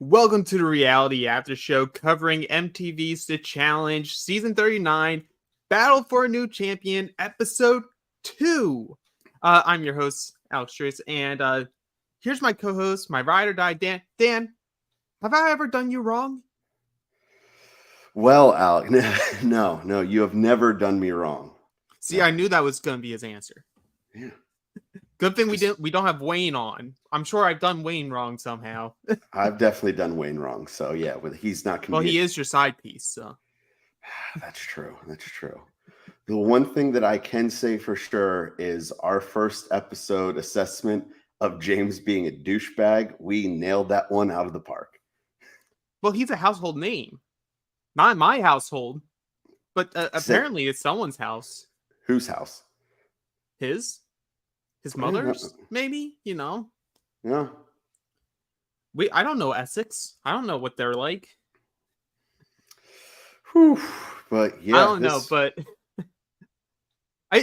Welcome to the Reality After Show covering MTV's The Challenge, Season 39, Battle for a New Champion, Episode 2. I'm your host, Alex Trias, and here's my co-host, my ride or die, Dan. Dan, have I ever done you wrong? Well, Alex, no, you have never done me wrong. See, No. I knew that was going to be his answer. Yeah. Good thing we don't have Wayne on. I'm sure I've done Wayne wrong somehow. I've definitely done Wayne wrong. So yeah, he's not going to Well, be. he is your side piece, so. That's true. That's true. The one thing that I can say for sure is our first episode assessment of James being a douchebag. We nailed that one out of the park. Well, he's a household name. Not in my household, but apparently it's someone's house. Whose house? His mother's, maybe, you know. Yeah. I don't know Essex. I don't know what they're like. Whew. But yeah, I don't know, but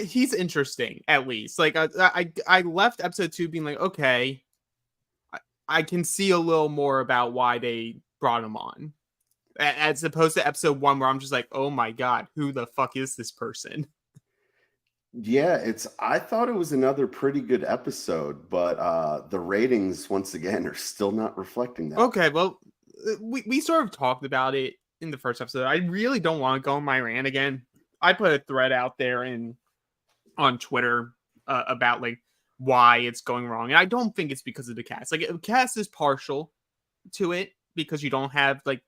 he's interesting at least. Like I left episode 2 being like, okay, I can see a little more about why they brought him on, as opposed to episode 1 where I'm just like, oh my god, who the fuck is this person? Yeah, I thought it was another pretty good episode, but the ratings once again are still not reflecting that. Okay, well, we sort of talked about it in the first episode. I really don't want to go on my rant again. I put a thread out there on Twitter about like why it's going wrong, and I don't think it's because of the cast. Like the cast is partial to it because you don't have like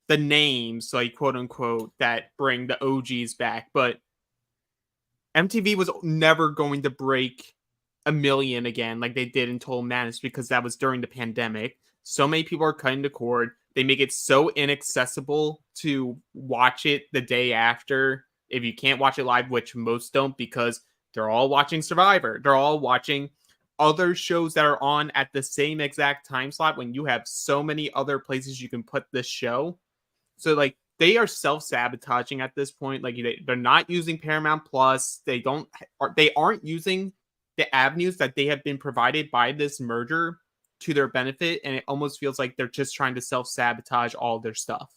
the names, like quote unquote, that bring the OGs back, but MTV was never going to break 1 million again like they did in Total Madness because that was during the pandemic. So many people are cutting the cord. They make it so inaccessible to watch it the day after if you can't watch it live, which most don't because they're all watching Survivor. They're all watching other shows that are on at the same exact time slot when you have so many other places you can put this show. So like they are self-sabotaging at this point. Like they're not using Paramount Plus. They aren't using the avenues that they have been provided by this merger to their benefit, and it almost feels like they're just trying to self-sabotage all their stuff.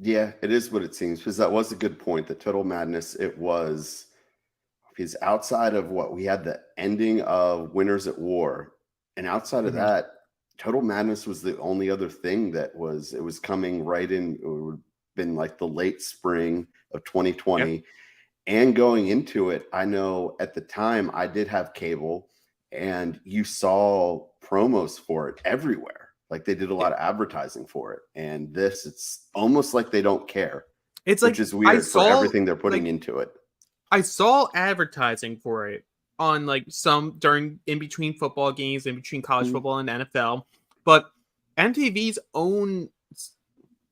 Yeah, it is what it seems, because that was a good point. The Total Madness, because outside of what we had, the ending of Winners at War, and outside of that, Total Madness was the only other thing that was coming right in. It would have been like the late spring of 2020. Yep. And going into it, I know at the time I did have cable, and you saw promos for it everywhere. Like they did a lot of advertising for it. And it's almost like they don't care. It's which is weird for everything they're putting into it. I saw advertising for it on like some in between football games, in between college football and NFL, but MTV's own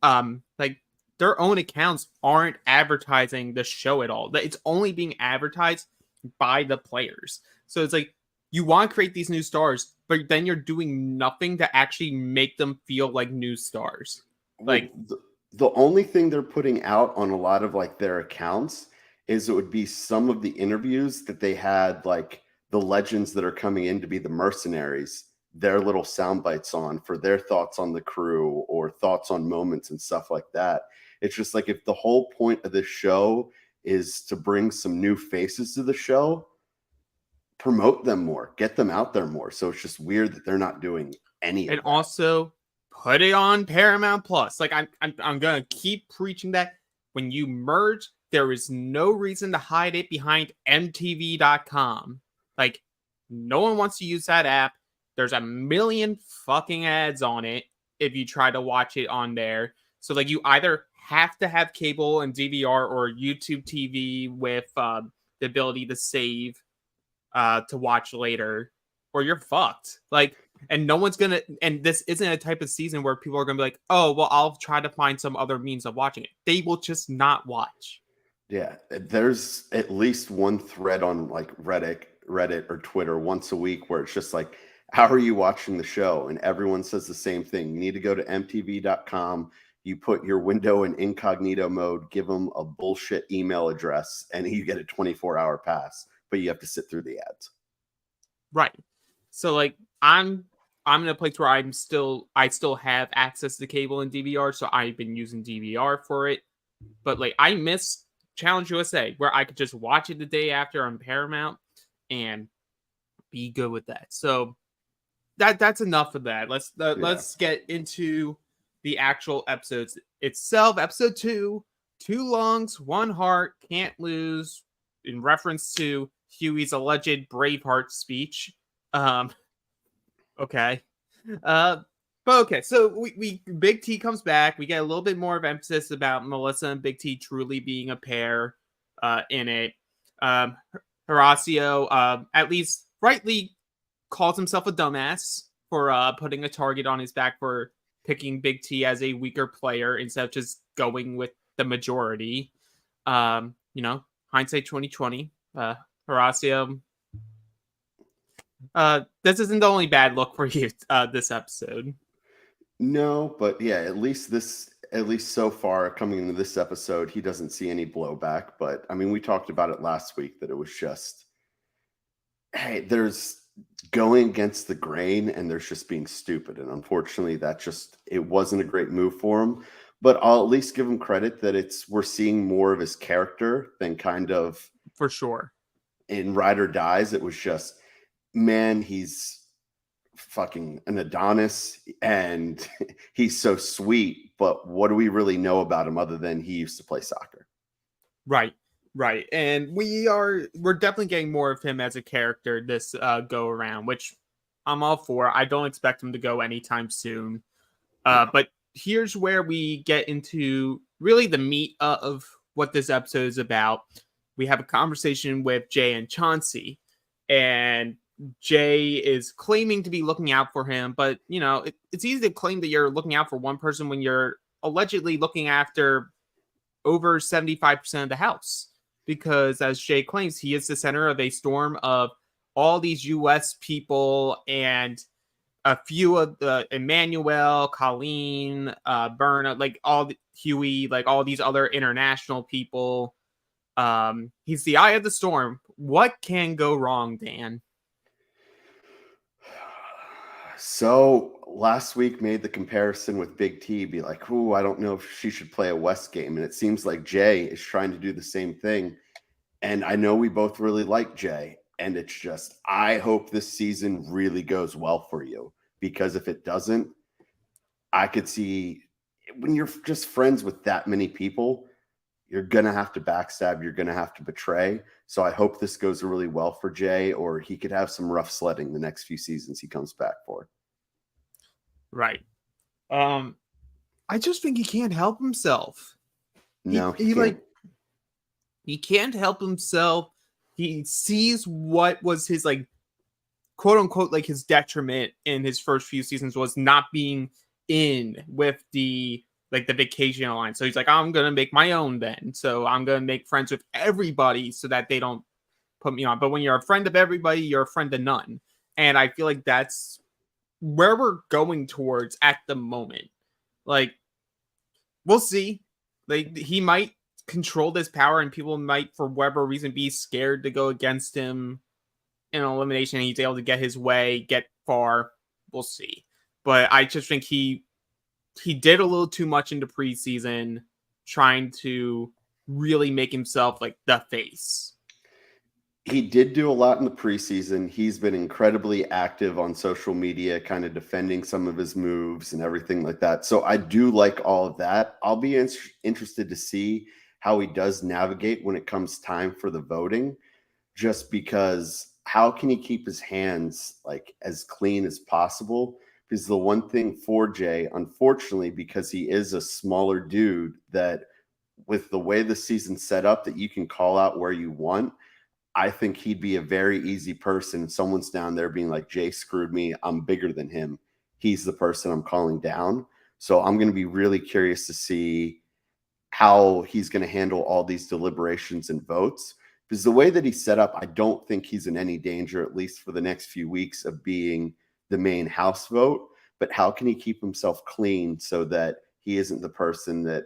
like their own accounts aren't advertising the show at all. It's only being advertised by the players. So it's like you want to create these new stars, but then you're doing nothing to actually make them feel like new stars. Like the only thing they're putting out on a lot of like their accounts is it would be some of the interviews that they had, like the legends that are coming in to be the mercenaries, their little sound bites on for their thoughts on the crew or thoughts on moments and stuff like that. It's just like, if the whole point of this show is to bring some new faces to the show, promote them more, get them out there more. So it's just weird that they're not doing any of that. And also put it on Paramount Plus. Like I'm gonna keep preaching that when you merge, there is no reason to hide it behind MTV.com. Like, no one wants to use that app. There's 1 million fucking ads on it if you try to watch it on there. So, like, you either have to have cable and DVR or YouTube TV with the ability to save to watch later, or you're fucked. Like, and no one's gonna, and this isn't a type of season where people are gonna be like, oh, well, I'll try to find some other means of watching it. They will just not watch. Yeah, there's at least one thread on like Reddit or Twitter once a week where it's just like, how are you watching the show? And everyone says the same thing. You need to go to mtv.com. You put your window in incognito mode, give them a bullshit email address, and you get a 24-hour pass, but you have to sit through the ads. Right. So like I'm I'm in a place where I still have access to cable and DVR, so I've been using DVR for it. But like I miss Challenge USA, where I could just watch it the day after on Paramount and be good with that. So that's enough of that. Let's get into the actual episodes itself. Episode 2, 2 lungs, 1 heart, can't lose, in reference to Huey's alleged Braveheart speech. Okay. But okay, so we Big T comes back. We get a little bit more of emphasis about Melissa and Big T truly being a pair in it. Um, Horacio, at least rightly, calls himself a dumbass for putting a target on his back for picking Big T as a weaker player instead of just going with the majority. Hindsight 2020. Horacio, this isn't the only bad look for you this episode. No, but yeah, at least so far coming into this episode, he doesn't see any blowback. But I mean, we talked about it last week that it was just, hey, there's going against the grain and there's just being stupid. And unfortunately, it wasn't a great move for him. But I'll at least give him credit that we're seeing more of his character than kind of, for sure, in Ride or Dies. It was just, man, he's fucking an Adonis and he's so sweet, but what do we really know about him other than he used to play soccer? Right. And we're definitely getting more of him as a character this go around, which I'm all for. I don't expect him to go anytime soon. But here's where we get into really the meat of what this episode is about. We have a conversation with Jay and Chauncey, and Jay is claiming to be looking out for him, but it's easy to claim that you're looking out for one person when you're allegedly looking after over 75% of the house, because as Jay claims, he is the center of a storm of all these US people and a few of the Emmanuel, Colleen, Berna, like all the Huey, like all these other international people. He's the eye of the storm. What can go wrong, Dan? So last week made the comparison with Big T, be like, "Ooh, I don't know if she should play a West game." And it seems like Jay is trying to do the same thing. And I know we both really like Jay. And it's just, I hope this season really goes well for you, because if it doesn't, I could see when you're just friends with that many people, you're going to have to backstab. You're going to have to betray. So I hope this goes really well for Jay, or he could have some rough sledding the next few seasons he comes back for. Right. I just think he can't help himself. No, he can't help himself. He sees what was his quote unquote his detriment in his first few seasons was not being in with the vacation alliance. So he's like, I'm gonna make my own then. So I'm gonna make friends with everybody so that they don't put me on. But when you're a friend of everybody, you're a friend of none. And I feel like that's where we're going towards at the moment. We'll see. He might control this power and people might, for whatever reason, be scared to go against him in an elimination, and he's able to get his way, get far. We'll see. But I just think he did a little too much into preseason, trying to really make himself the face. He did do a lot in the preseason. He's been incredibly active on social media, kind of defending some of his moves and everything like that. So I do like all of that. I'll be interested to see how he does navigate when it comes time for the voting, just because how can he keep his hands as clean as possible? Because the one thing for Jay, unfortunately, because he is a smaller dude, that with the way the season's set up, that you can call out where you want. I think he'd be a very easy person. Someone's down there being like, Jay screwed me. I'm bigger than him. He's the person I'm calling down. So I'm going to be really curious to see how he's going to handle all these deliberations and votes. Because the way that he's set up, I don't think he's in any danger, at least for the next few weeks, of being the main house vote. But how can he keep himself clean so that he isn't the person that,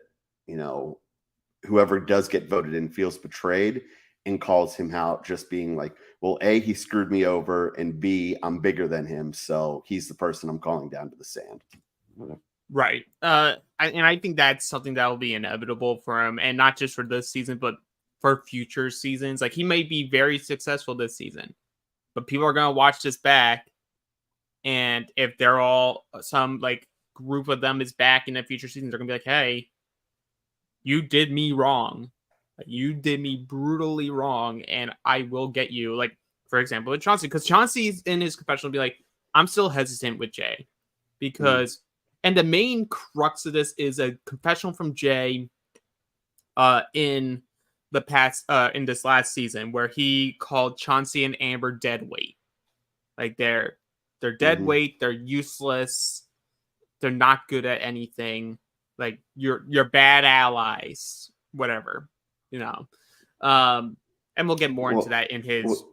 whoever does get voted in feels betrayed? and calls him out, just being like, well, A, he screwed me over, and B, I'm bigger than him, so he's the person I'm calling down to the sand. Right. I think that's something that will be inevitable for him, and not just for this season, but for future seasons. Like, he may be very successful this season, but people are gonna watch this back, and if they're all some like group of them is back in the future seasons, they're gonna be like, "Hey, you did me wrong. You did me brutally wrong, and I will get you." Like, for example, with Chauncey, because Chauncey's in his confessional will be like, "I'm still hesitant with Jay because." And the main crux of this is a confessional from Jay in the past in this last season where he called Chauncey and Amber dead weight. Like they're dead weight, they're useless, they're not good at anything. Like you're bad allies, whatever, you know. And we'll get more into that in his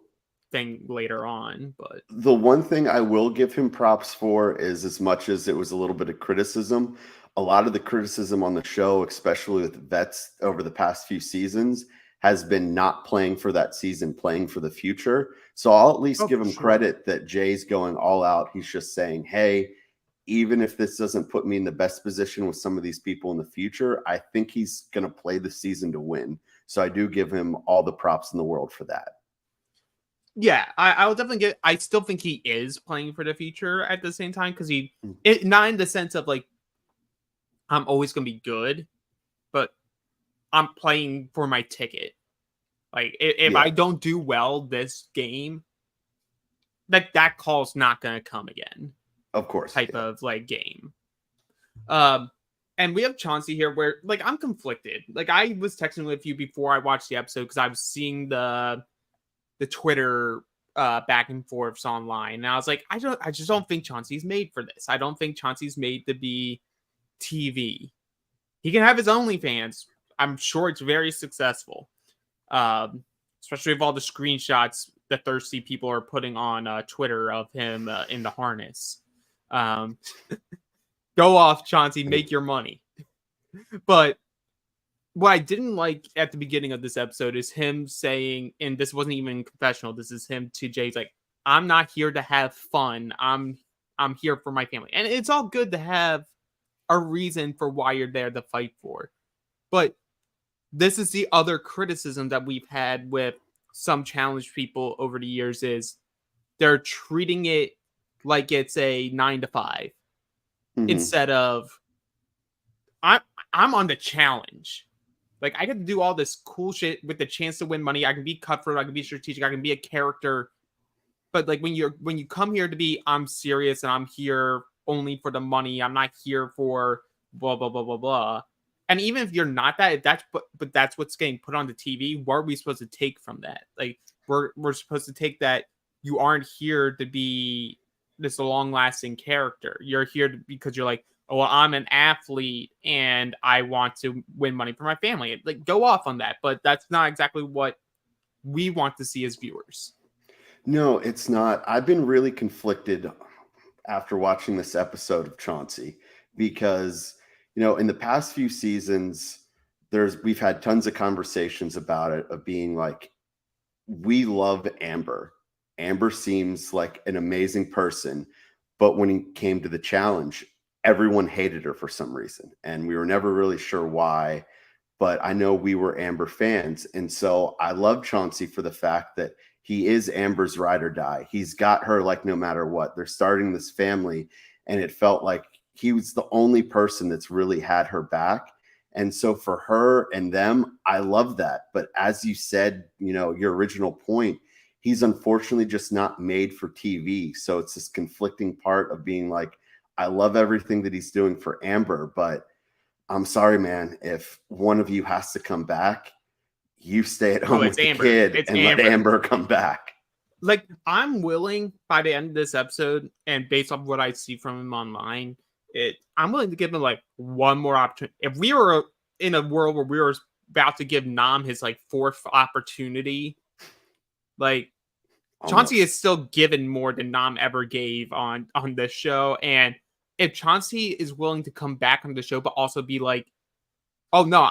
thing later on, but the one thing I will give him props for is, as much as it was a little bit of criticism, a lot of the criticism on the show, especially with vets over the past few seasons, has been not playing for that season, playing for the future. So I'll at least give him credit that Jay's going all out. He's just saying, hey, even if this doesn't put me in the best position with some of these people in the future, I think he's going to play the season to win. So I do give him all the props in the world for that. Yeah, I will definitely I still think he is playing for the future at the same time, because not in the sense of like, I'm always going to be good, but I'm playing for my ticket. Like, if I don't do well this game, that call's not going to come again. Of course. Type of like game. And we have Chauncey here where like I'm conflicted. Like, I was texting with you before I watched the episode because I was seeing the Twitter back and forths online, and I was like, I just don't think Chauncey's made for this. I don't think Chauncey's made to be TV. He can have his OnlyFans. I'm sure it's very successful, especially with all the screenshots the thirsty people are putting on Twitter of him in the harness. Go off, Chauncey, make your money. But what I didn't like at the beginning of this episode is him saying, and this wasn't even confessional, this is him to Jay's like, I'm not here to have fun. I'm here for my family. And it's all good to have a reason for why you're there to fight for. But this is the other criticism that we've had with some challenge people over the years, is they're treating it like it's a 9 to 5 instead of I'm on the challenge. Like, I get to do all this cool shit with the chance to win money. I can be cutthroat. I can be strategic. I can be a character. But like when you come here to be, I'm serious and I'm here only for the money. I'm not here for blah blah blah blah blah. And even if you're not that, but that's what's getting put on the TV. What are we supposed to take from that? Like we're supposed to take that you aren't here to be this long lasting character. You're here because you're like, oh, well, I'm an athlete and I want to win money for my family. Like, go off on that, but that's not exactly what we want to see as viewers. No, it's not. I've been really conflicted after watching this episode of Chauncey because, in the past few seasons, we've had tons of conversations about it, of being like, we love Amber. Amber seems like an amazing person, but when it came to the challenge, everyone hated her for some reason, and we were never really sure why, but I know we were Amber fans. And so I love Chauncey for the fact that he is Amber's ride or die. He's got her like no matter what. They're starting this family, and it felt like he was the only person that's really had her back. And so for her and them, I love that. But as you said, your original point, he's unfortunately just not made for TV. So it's this conflicting part of being like, I love everything that he's doing for Amber, but I'm sorry, man. If one of you has to come back, you stay at home with the kid and let Amber come back. Like, I'm willing by the end of this episode, and based off what I see from him online, I'm willing to give him like one more opportunity. If we were in a world where we were about to give Nam his like fourth opportunity, like Chauncey is still given more than Nam ever gave on this show. And if Chauncey is willing to come back on the show, but also be like, oh no,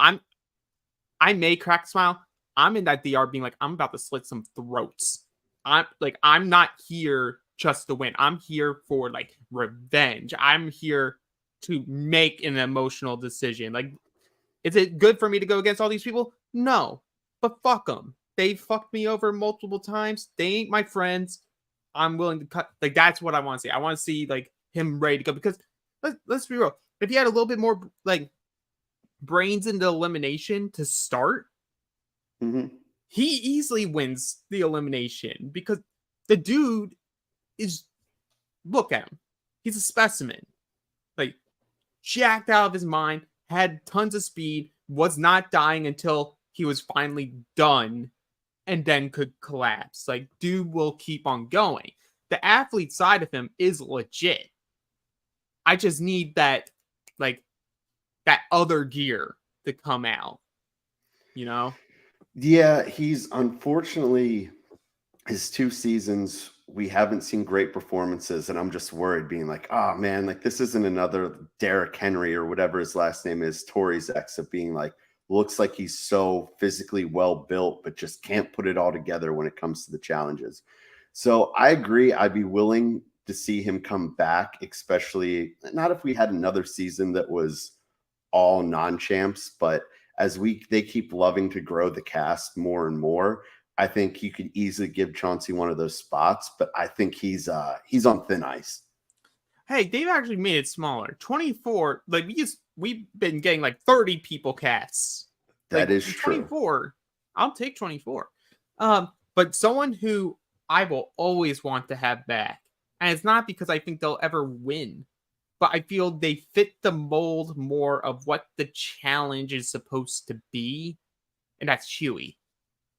I may crack a smile. I'm in that DR being like, I'm about to slit some throats. I'm not here just to win. I'm here for like revenge. I'm here to make an emotional decision. Like, is it good for me to go against all these people? No, but fuck them. They fucked me over multiple times. They ain't my friends. I'm willing to cut. Like, that's what I want to see. I want to see like him ready to go, because let's be real. If he had a little bit more like brains into elimination to start, he easily wins the elimination, because the dude is, look at him. He's a specimen. Like, jacked out of his mind, had tons of speed, was not dying until he was finally done, and then could collapse. Like, dude will keep on going. The athlete side of him is legit. I just need that, like, that other gear to come out, you know? Yeah, he's unfortunately, his 2 seasons, we haven't seen great performances, and I'm just worried, being like, oh man, like this isn't another Derrick Henry or whatever his last name is, Tori's ex, of being like, looks like he's so physically well built, but just can't put it all together when it comes to the challenges. So I agree. I'd be willing to see him come back, especially not if we had another season that was all non-champs, but as they keep loving to grow the cast more and more, I think you could easily give Chauncey one of those spots, but I think he's on thin ice. Hey, they've actually made it smaller. 24, like we've been getting like 30 people casts. That Like, is true. 24. I'll take 24. But someone who I will always want to have back, and it's not because I think they'll ever win, but I feel they fit the mold more of what the challenge is supposed to be, and that's Huey.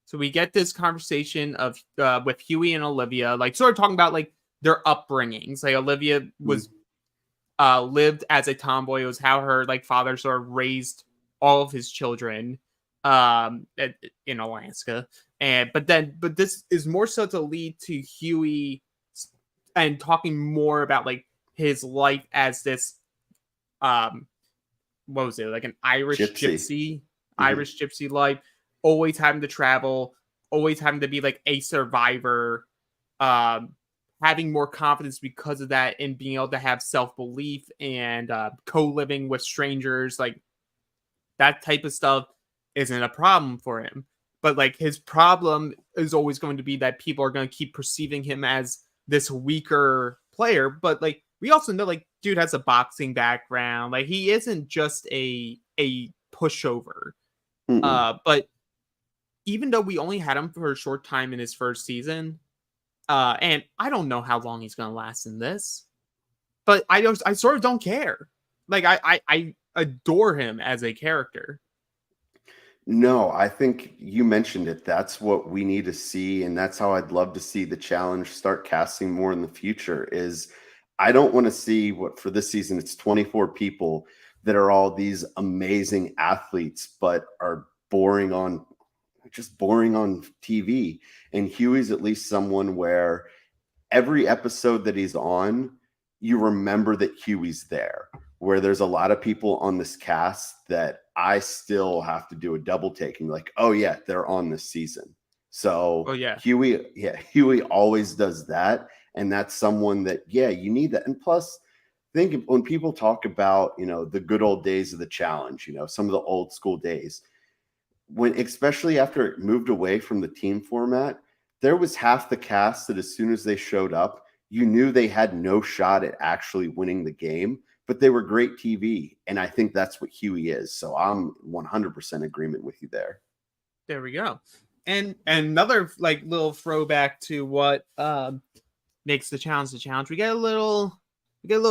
So we get this conversation of with Huey and Olivia, like sort of talking about like their upbringings. Like, Olivia was lived as a tomboy. It was how her like father sort of raised all of his children in Alaska. But this is more so to lead to Huey and talking more about like his life as this what was it, like an Irish gypsy. Irish gypsy life, always having to travel, always having to be like a survivor, having more confidence because of that, and being able to have self-belief and co-living with strangers. Like, that type of stuff isn't a problem for him, but like his problem is always going to be that people are going to keep perceiving him as this weaker player. But like, we also know, like, dude has a boxing background. Like, he isn't just a pushover. But even though we only had him for a short time in his first season, and I don't know how long he's going to last in this, but I sort of don't care. Like, I adore him as a character. No, I think you mentioned it. That's what we need to see, and that's how I'd love to see the challenge start casting more in the future. Is I don't want to see what for this season it's 24 people that are all these amazing athletes, but are boring on TV. And Huey's at least someone where every episode that he's on, you remember that Huey's there. Where there's a lot of people on this cast that I still have to do a double taking, like, oh yeah, they're on this season. So Huey always does that. And that's someone that, you need that. And plus, think when people talk about, the good old days of the challenge, some of the old school days, when especially after it moved away from the team format, there was half the cast that as soon as they showed up, you knew they had no shot at actually winning the game, but they were great TV. And I think that's what Huey is. So I'm 100% agreement with you there. There we go. And another like little throwback to what makes the challenge the challenge. We get a little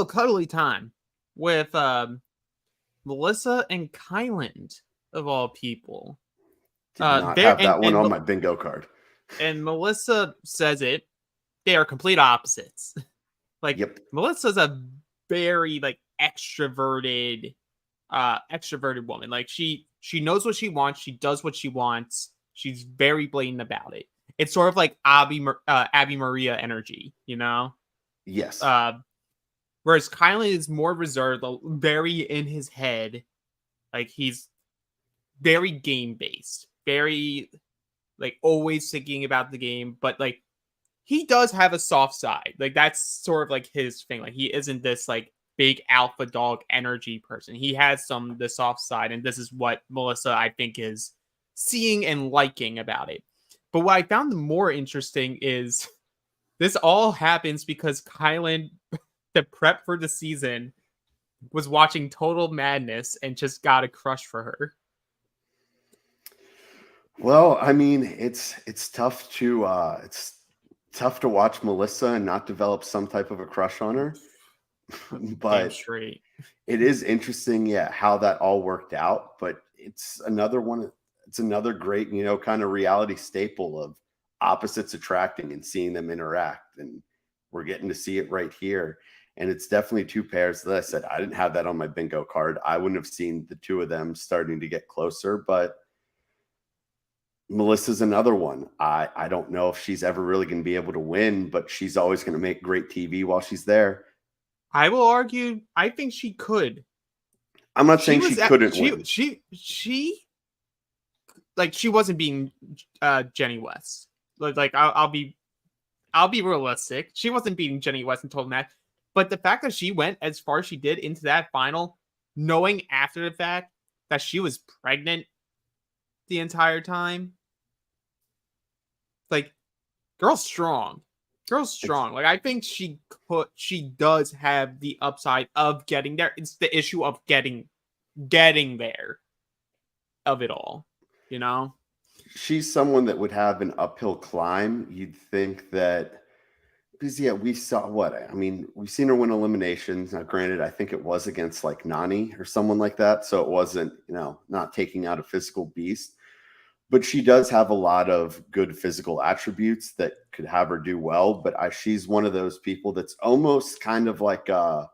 cuddly time with Melissa and Kyland, of all people. Did not have that one on my bingo card. And Melissa says it. They are complete opposites. Like, yep. Melissa's a very like extroverted woman. Like, she knows what she wants. She does what she wants. She's very blatant about it. It's sort of like Abby Maria energy, Yes. Whereas Kylan is more reserved, very in his head. Like, he's very game based, very like always thinking about the game, but like he does have a soft side. Like that's sort of like his thing. Like he isn't this like big alpha dog energy person. He has the soft side, and this is what Melissa I think is seeing and liking about it. But what I found more interesting is this all happens because Kylan, the prep for the season, was watching Total Madness and just got a crush for her. Well, I mean, it's tough to watch Melissa and not develop some type of a crush on her. Damn But straight. it is interesting, yeah, how that all worked out. But it's another one. It's another great, kind of reality staple of opposites attracting and seeing them interact. And we're getting to see it right here. And it's definitely two pairs. As I said, I didn't have that on my bingo card. I wouldn't have seen the two of them starting to get closer. But Melissa's another one. I don't know if she's ever really going to be able to win, but she's always going to make great TV while she's there. I will argue, I think she could. I'm not saying she couldn't win. She like she wasn't being Jenny West. Like I'll be realistic. She wasn't beating Jenny West and told that. But the fact that she went as far as she did into that final, knowing after the fact that she was pregnant the entire time, like, girl's strong. Girl's strong. Like I think she does have the upside of getting there. It's the issue of getting there of it all, She's someone that would have an uphill climb. You'd think that, because we saw we've seen her win eliminations. Now, granted, I think it was against like Nani or someone like that, so it wasn't not taking out a physical beast. But she does have a lot of good physical attributes that could have her do well. But she's one of those people that's almost kind of like a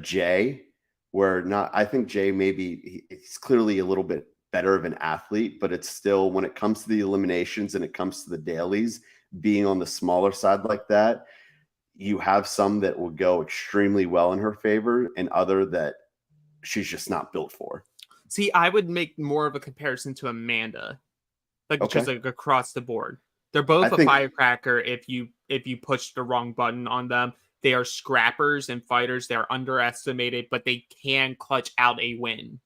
Jay, where I think Jay maybe he's clearly a little bit better of an athlete, but it's still, when it comes to the eliminations and it comes to the dailies, being on the smaller side like that, you have some that will go extremely well in her favor and other that she's just not built for. See, I would make more of a comparison to Amanda, just like across the board. They're both a firecracker. If you push the wrong button on them, they are scrappers and fighters. They're underestimated, but they can clutch out a win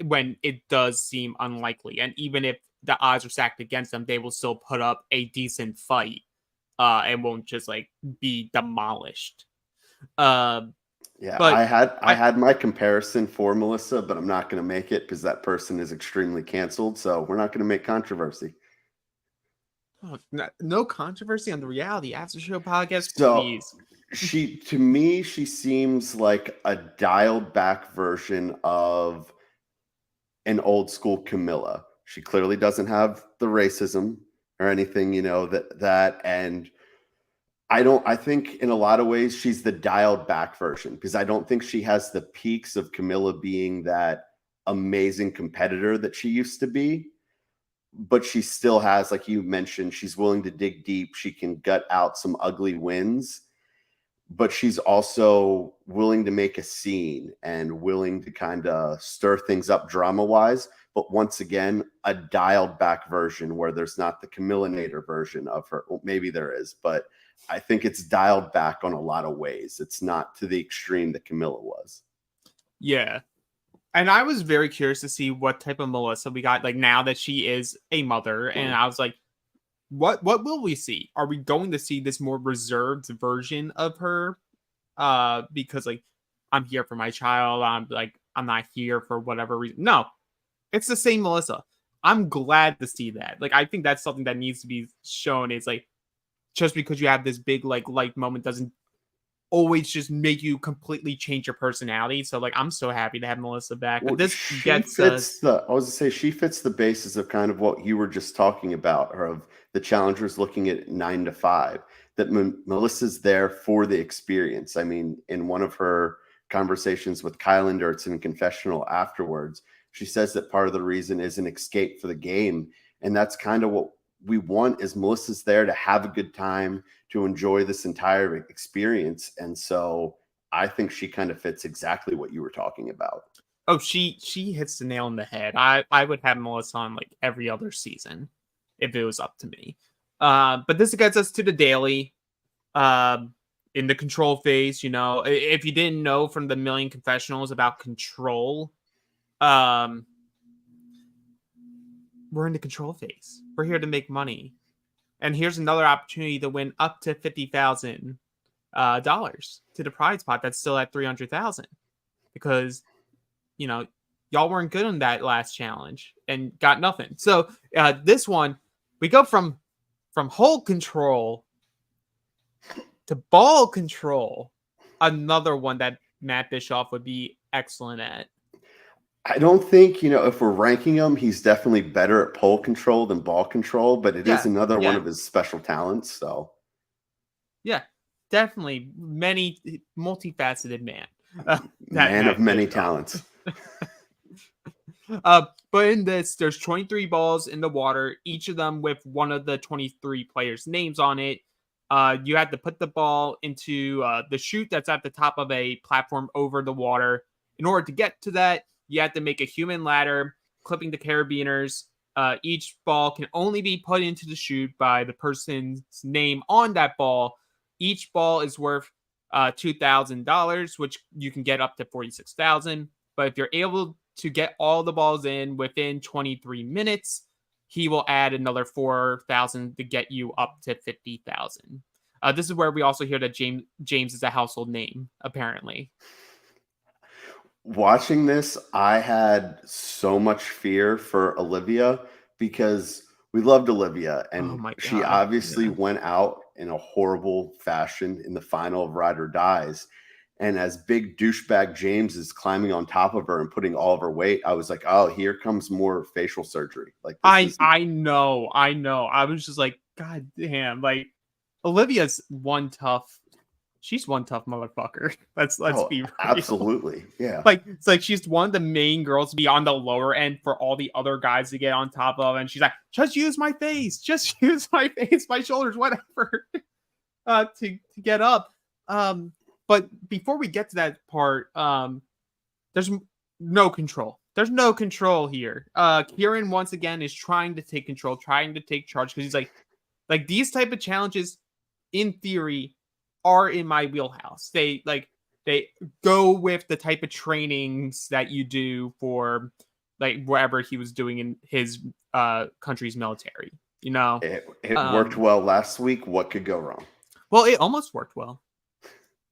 when it does seem unlikely. And even if the odds are stacked against them, they will still put up a decent fight and won't just like be demolished. Yeah, but I had my comparison for Melissa, but I'm not going to make it because that person is extremely canceled. So we're not going to make controversy. Oh, no controversy on the Reality After Show podcast, so please. To me, she seems like a dialed back version of an old school Camilla. She clearly doesn't have the racism or anything, and I think in a lot of ways she's the dialed back version, because I don't think she has the peaks of Camilla being that amazing competitor that she used to be. But she still has, like you mentioned, she's willing to dig deep. She can gut out some ugly wins, but she's also willing to make a scene and willing to kind of stir things up drama-wise. But once again, a dialed back version where there's not the Camilla-nator version of her. Well, maybe there is, but I think it's dialed back on a lot of ways. It's not to the extreme that Camilla was. Yeah. And I was very curious to see what type of Melissa we got, like now that she is a mother. And I was like, what will we see? Are we going to see this more reserved version of her? Because like, I'm here for my child. I'm not here for whatever reason. No, it's the same Melissa. I'm glad to see that. Like, I think that's something that needs to be shown. It's like, just because you have this big like light moment doesn't always just make you completely change your personality. So like I'm so happy to have Melissa back. But this gets she fits the basis of kind of what you were just talking about, or of the challengers looking at 9 to 5. That Melissa's there for the experience. I mean, in one of her conversations with Kylander, it's in confessional afterwards, she says that part of the reason is an escape for the game, and that's kind of what we want. Is Melissa's there to have a good time, to enjoy this entire experience. And so I think she kind of fits exactly what you were talking about. Oh, she hits the nail on the head. I would have Melissa on like every other season if it was up to me. But this gets us to the daily. In the control phase, if you didn't know from the million confessionals about control, we're in the control phase. We're here to make money. And here's another opportunity to win up to $50,000 to the prize pot that's still at 300,000 because y'all weren't good on that last challenge and got nothing. So this one, we go from hold control to ball control. Another one that Matt Bischoff would be excellent at. I don't think, if we're ranking him, he's definitely better at pole control than ball control, but it is another one of his special talents. So, yeah, definitely multifaceted man. Man of many talents. But in this, there's 23 balls in the water, each of them with one of the 23 players' names on it. You have to put the ball into the chute that's at the top of a platform over the water. In order to get to that, you have to make a human ladder, clipping the carabiners. Each ball can only be put into the chute by the person's name on that ball. Each ball is worth $2,000, which you can get up to $46,000. But if you're able to get all the balls in within 23 minutes, he will add another 4,000 to get you up to 50,000. This is where we also hear that James is a household name, apparently. Watching this, I had so much fear for Olivia because we loved Olivia, and she obviously went out in a horrible fashion in the final of Ride or Dies. And as big douchebag James is climbing on top of her and putting all of her weight, I was like, oh, here comes more facial surgery. Like I know. I was just like, God damn, like Olivia's she's one tough motherfucker. Let's be real. Absolutely. Yeah. Like it's like she's one of the main girls to be on the lower end for all the other guys to get on top of, and she's like, just use my face, my shoulders, whatever. To get up. But before we get to that part, there's no control. There's no control here. Kieran once again is trying to take control, trying to take charge because he's like these type of challenges, in theory, are in my wheelhouse. They go with the type of trainings that you do for like wherever he was doing in his country's military. It worked well last week. What could go wrong? Well, it almost worked well.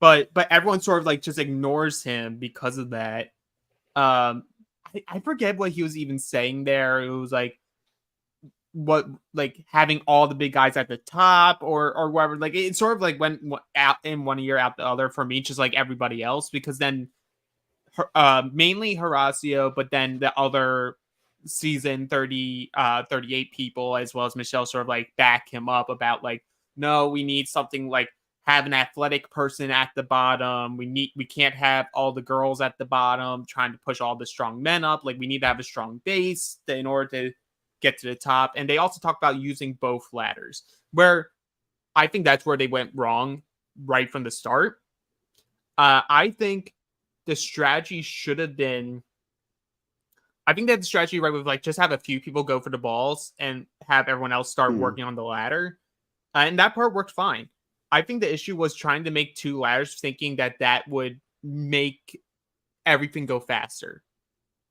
But everyone sort of like just ignores him because of that. I forget what he was even saying there. It was like having all the big guys at the top or whatever. Like it sort of like went out in one ear out the other for me, just like everybody else. Because then mainly Horacio, but then the other season 38 people as well as Michelle sort of like back him up about like, no, we need something like have an athletic person at the bottom. We can't have all the girls at the bottom trying to push all the strong men up. Like we need to have a strong base in order to get to the top. And they also talk about using both ladders, where I think that's where they went wrong right from the start. I think the strategy should have been, I think that the strategy right was like just have a few people go for the balls and have everyone else start working on the ladder. And that part worked fine. I think the issue was trying to make two ladders, thinking that would make everything go faster.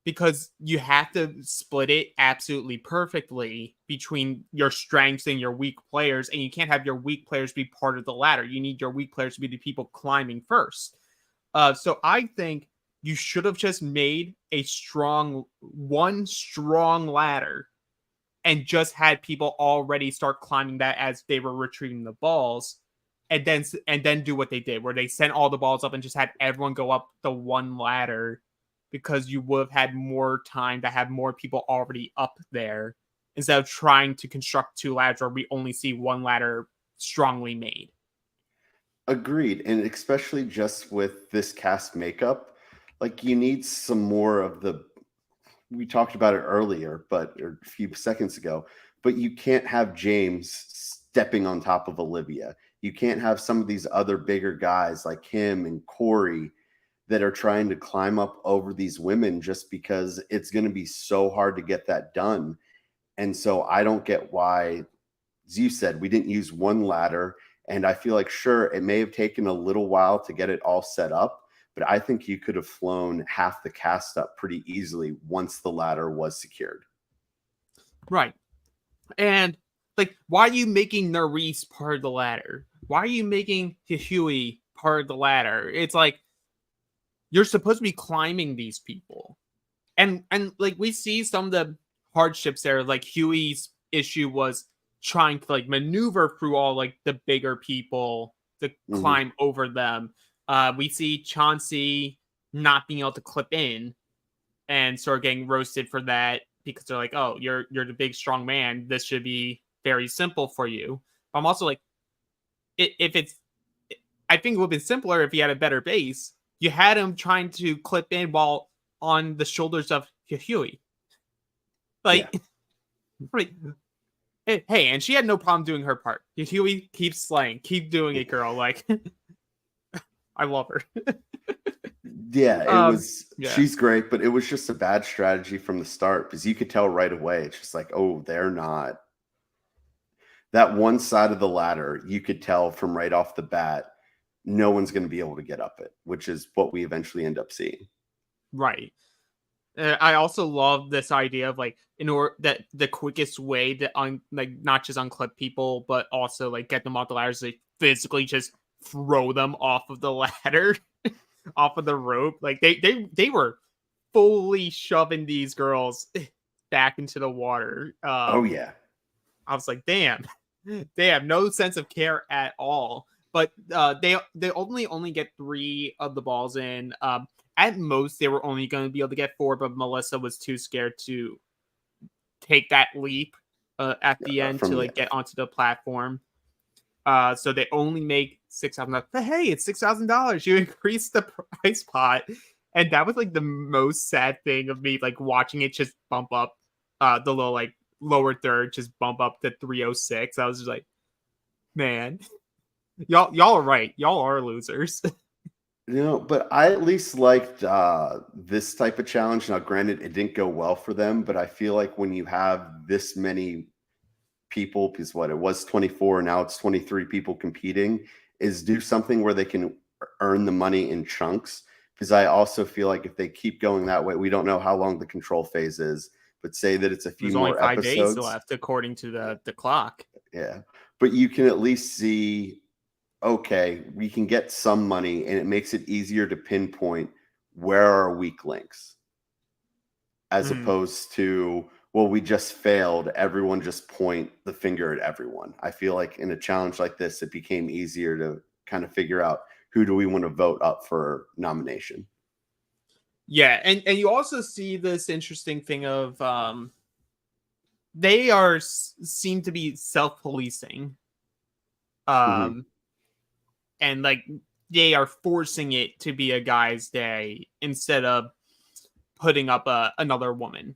Because you have to split it absolutely perfectly between your strengths and your weak players, and you can't have your weak players be part of the ladder. You need your weak players to be the people climbing first. So I think you should have just made one strong ladder and just had people already start climbing that as they were retrieving the balls. And then do what they did, where they sent all the balls up and just had everyone go up the one ladder, because you would have had more time to have more people already up there instead of trying to construct two ladders where we only see one ladder strongly made. Agreed. And especially just with this cast makeup, like you need some more of we talked about it earlier, or a few seconds ago, but you can't have James stepping on top of Olivia. You can't have some of these other bigger guys like him and Corey that are trying to climb up over these women just because it's going to be so hard to get that done. And so I don't get why, as you said, we didn't use one ladder. And I feel like, sure, it may have taken a little while to get it all set up, but I think you could have flown half the cast up pretty easily once the ladder was secured. Right. And like, why are you making Nerys part of the ladder? Why are you making Huey part of the ladder? It's like, you're supposed to be climbing these people. And like, we see some of the hardships there. Like, Huey's issue was trying to like maneuver through all like the bigger people to climb over them. We see Chauncey not being able to clip in and sort of getting roasted for that, because they're like, oh, you're the big strong man, this should be very simple for you. But I'm also like, if it's, I think it would have been simpler if he had a better base. You had him trying to clip in while on the shoulders of Huey. Like, like, hey, and she had no problem doing her part. Huey, keep slaying, keep doing it, girl. Like, I love her. Yeah, it was. Yeah. She's great, but it was just a bad strategy from the start, because you could tell right away. It's just like, oh, they're not. That one side of the ladder, you could tell from right off the bat, no one's going to be able to get up it, which is what we eventually end up seeing. Right. I also love this idea of like, in order that the quickest way to like not just unclip people, but also like get them off the ladders, they physically just throw them off of the ladder, off of the rope. Like they were fully shoving these girls back into the water. Oh yeah. I was like, damn, they have no sense of care at all. But they only get 3 of the balls in. At most, they were only going to be able to get 4, but Melissa was too scared to take that leap at the end to like get onto the platform. So they only make $6,000. But hey, it's $6,000. You increase the prize pot, and that was like the most sad thing of me, like watching it just bump up, the little like lower third just bump up to 306. I was just like, man, y'all are right. Y'all are losers. You know, but I at least liked this type of challenge. Now, granted, it didn't go well for them, but I feel like when you have this many people, because what, it was 24, now it's 23 people competing, is do something where they can earn the money in chunks. Because I also feel like if they keep going that way, we don't know how long the control phase is, but say that it's a few more episodes. There's only 5 days left, according to the clock. Yeah, but you can at least see, okay, we can get some money, and it makes it easier to pinpoint where are weak links, as opposed to, well, we just failed, everyone just point the finger at everyone. I feel like in a challenge like this, it became easier to kind of figure out who do we want to vote up for nomination. Yeah, and you also see this interesting thing of they seem to be self-policing. And like they are forcing it to be a guy's day instead of putting up another woman,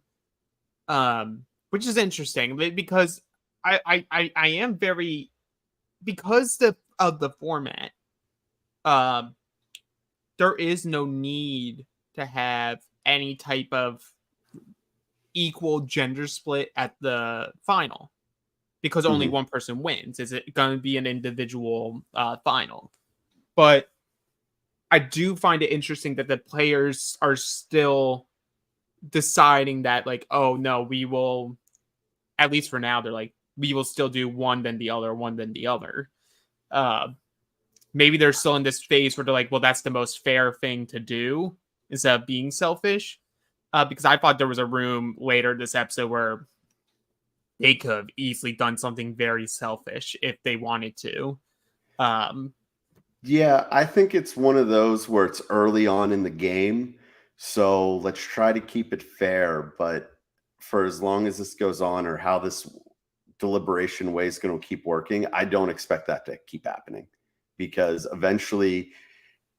which is interesting because I am very, because of the format, there is no need to have any type of equal gender split at the final, because only one person wins. Is it going to be an individual final? But I do find it interesting that the players are still deciding that, like, oh, no, we will, at least for now, they're like, we will still do one, then the other, one, then the other. Maybe they're still in this phase where they're like, well, that's the most fair thing to do instead of being selfish. Because I thought there was a room later this episode where they could have easily done something very selfish if they wanted to. Yeah, I think it's one of those where it's early on in the game, so let's try to keep it fair. But for as long as this goes on, or how this deliberation way is going to keep working, I don't expect that to keep happening, because eventually,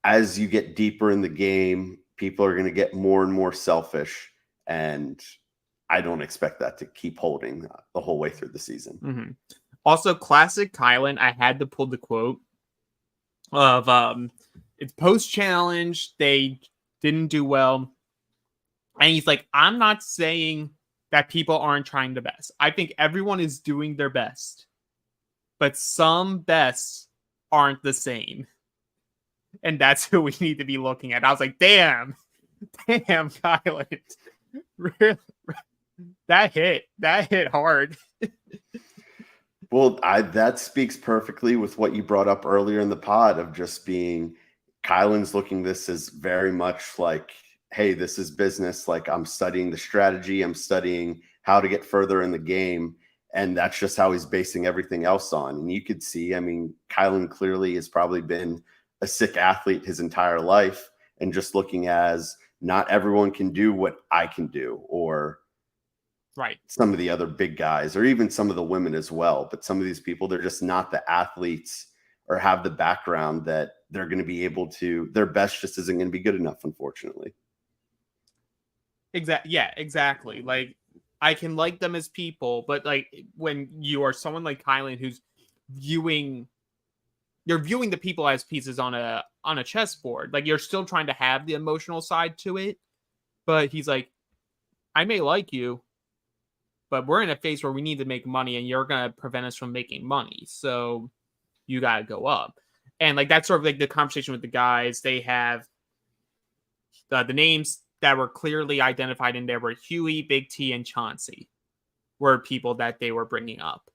as you get deeper in the game, people are going to get more and more selfish, and I don't expect that to keep holding the whole way through the season. Also, classic Kylan, I had to pull the quote of it's post challenge, they didn't do well. And he's like, I'm not saying that people aren't trying the best. I think everyone is doing their best, but some bests aren't the same. And that's who we need to be looking at. I was like, damn, Kylan. Really? That hit hard. Well, that speaks perfectly with what you brought up earlier in the pod of just being Kylan's looking this as very much like, hey, this is business. Like I'm studying the strategy, I'm studying how to get further in the game. And that's just how he's basing everything else on. And you could see, I mean, Kylan clearly has probably been a sick athlete his entire life. And just looking as not everyone can do what I can do, or right, some of the other big guys, or even some of the women as well. But some of these people, they're just not the athletes or have the background that they're going to be able to, their best just isn't going to be good enough, unfortunately. Yeah, exactly. Like I can like them as people, but like when you are someone like Kylan who's viewing the people as pieces on a chessboard, like you're still trying to have the emotional side to it, but he's like, I may like you, but we're in a phase where we need to make money and you're going to prevent us from making money. So you got to go up. And like, that's sort of like the conversation with the guys. They have the names that were clearly identified in there were Huey, Big T, and Chauncey were people that they were bringing up.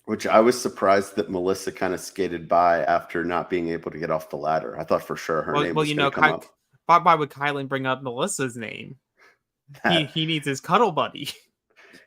Which I was surprised that Melissa kind of skated by after not being able to get off the ladder. I thought for sure her name was going to come up. Why would Kylan bring up Melissa's name? He needs his cuddle buddy.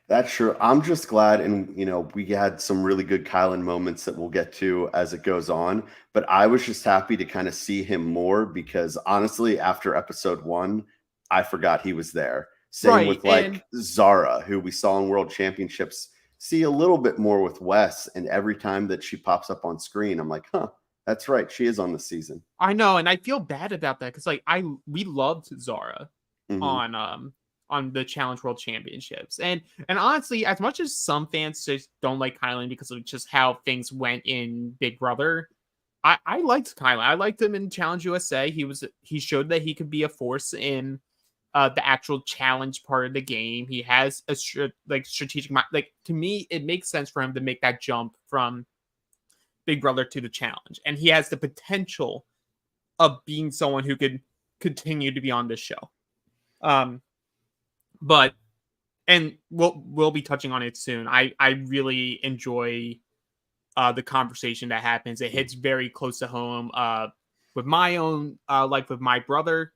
That's true. I'm just glad, and we had some really good Kylan moments that we'll get to as it goes on. But I was just happy to kind of see him more because honestly, after episode 1, I forgot he was there. Same with like Zara, who we saw in World Championships. See a little bit more with Wes, and every time that she pops up on screen, I'm like, huh, that's right, she is on the season. I know, and I feel bad about that because like we loved Zara on the Challenge World Championships. And honestly, as much as some fans just don't like Kylan because of just how things went in Big Brother, I liked Kylan. I liked him in Challenge USA. He showed that he could be a force in the actual challenge part of the game. He has a strategic mind. Like to me, it makes sense for him to make that jump from Big Brother to the challenge. And he has the potential of being someone who could continue to be on this show. But and we'll be touching on it soon. I really enjoy the conversation that happens. It hits very close to home with my own life with my brother.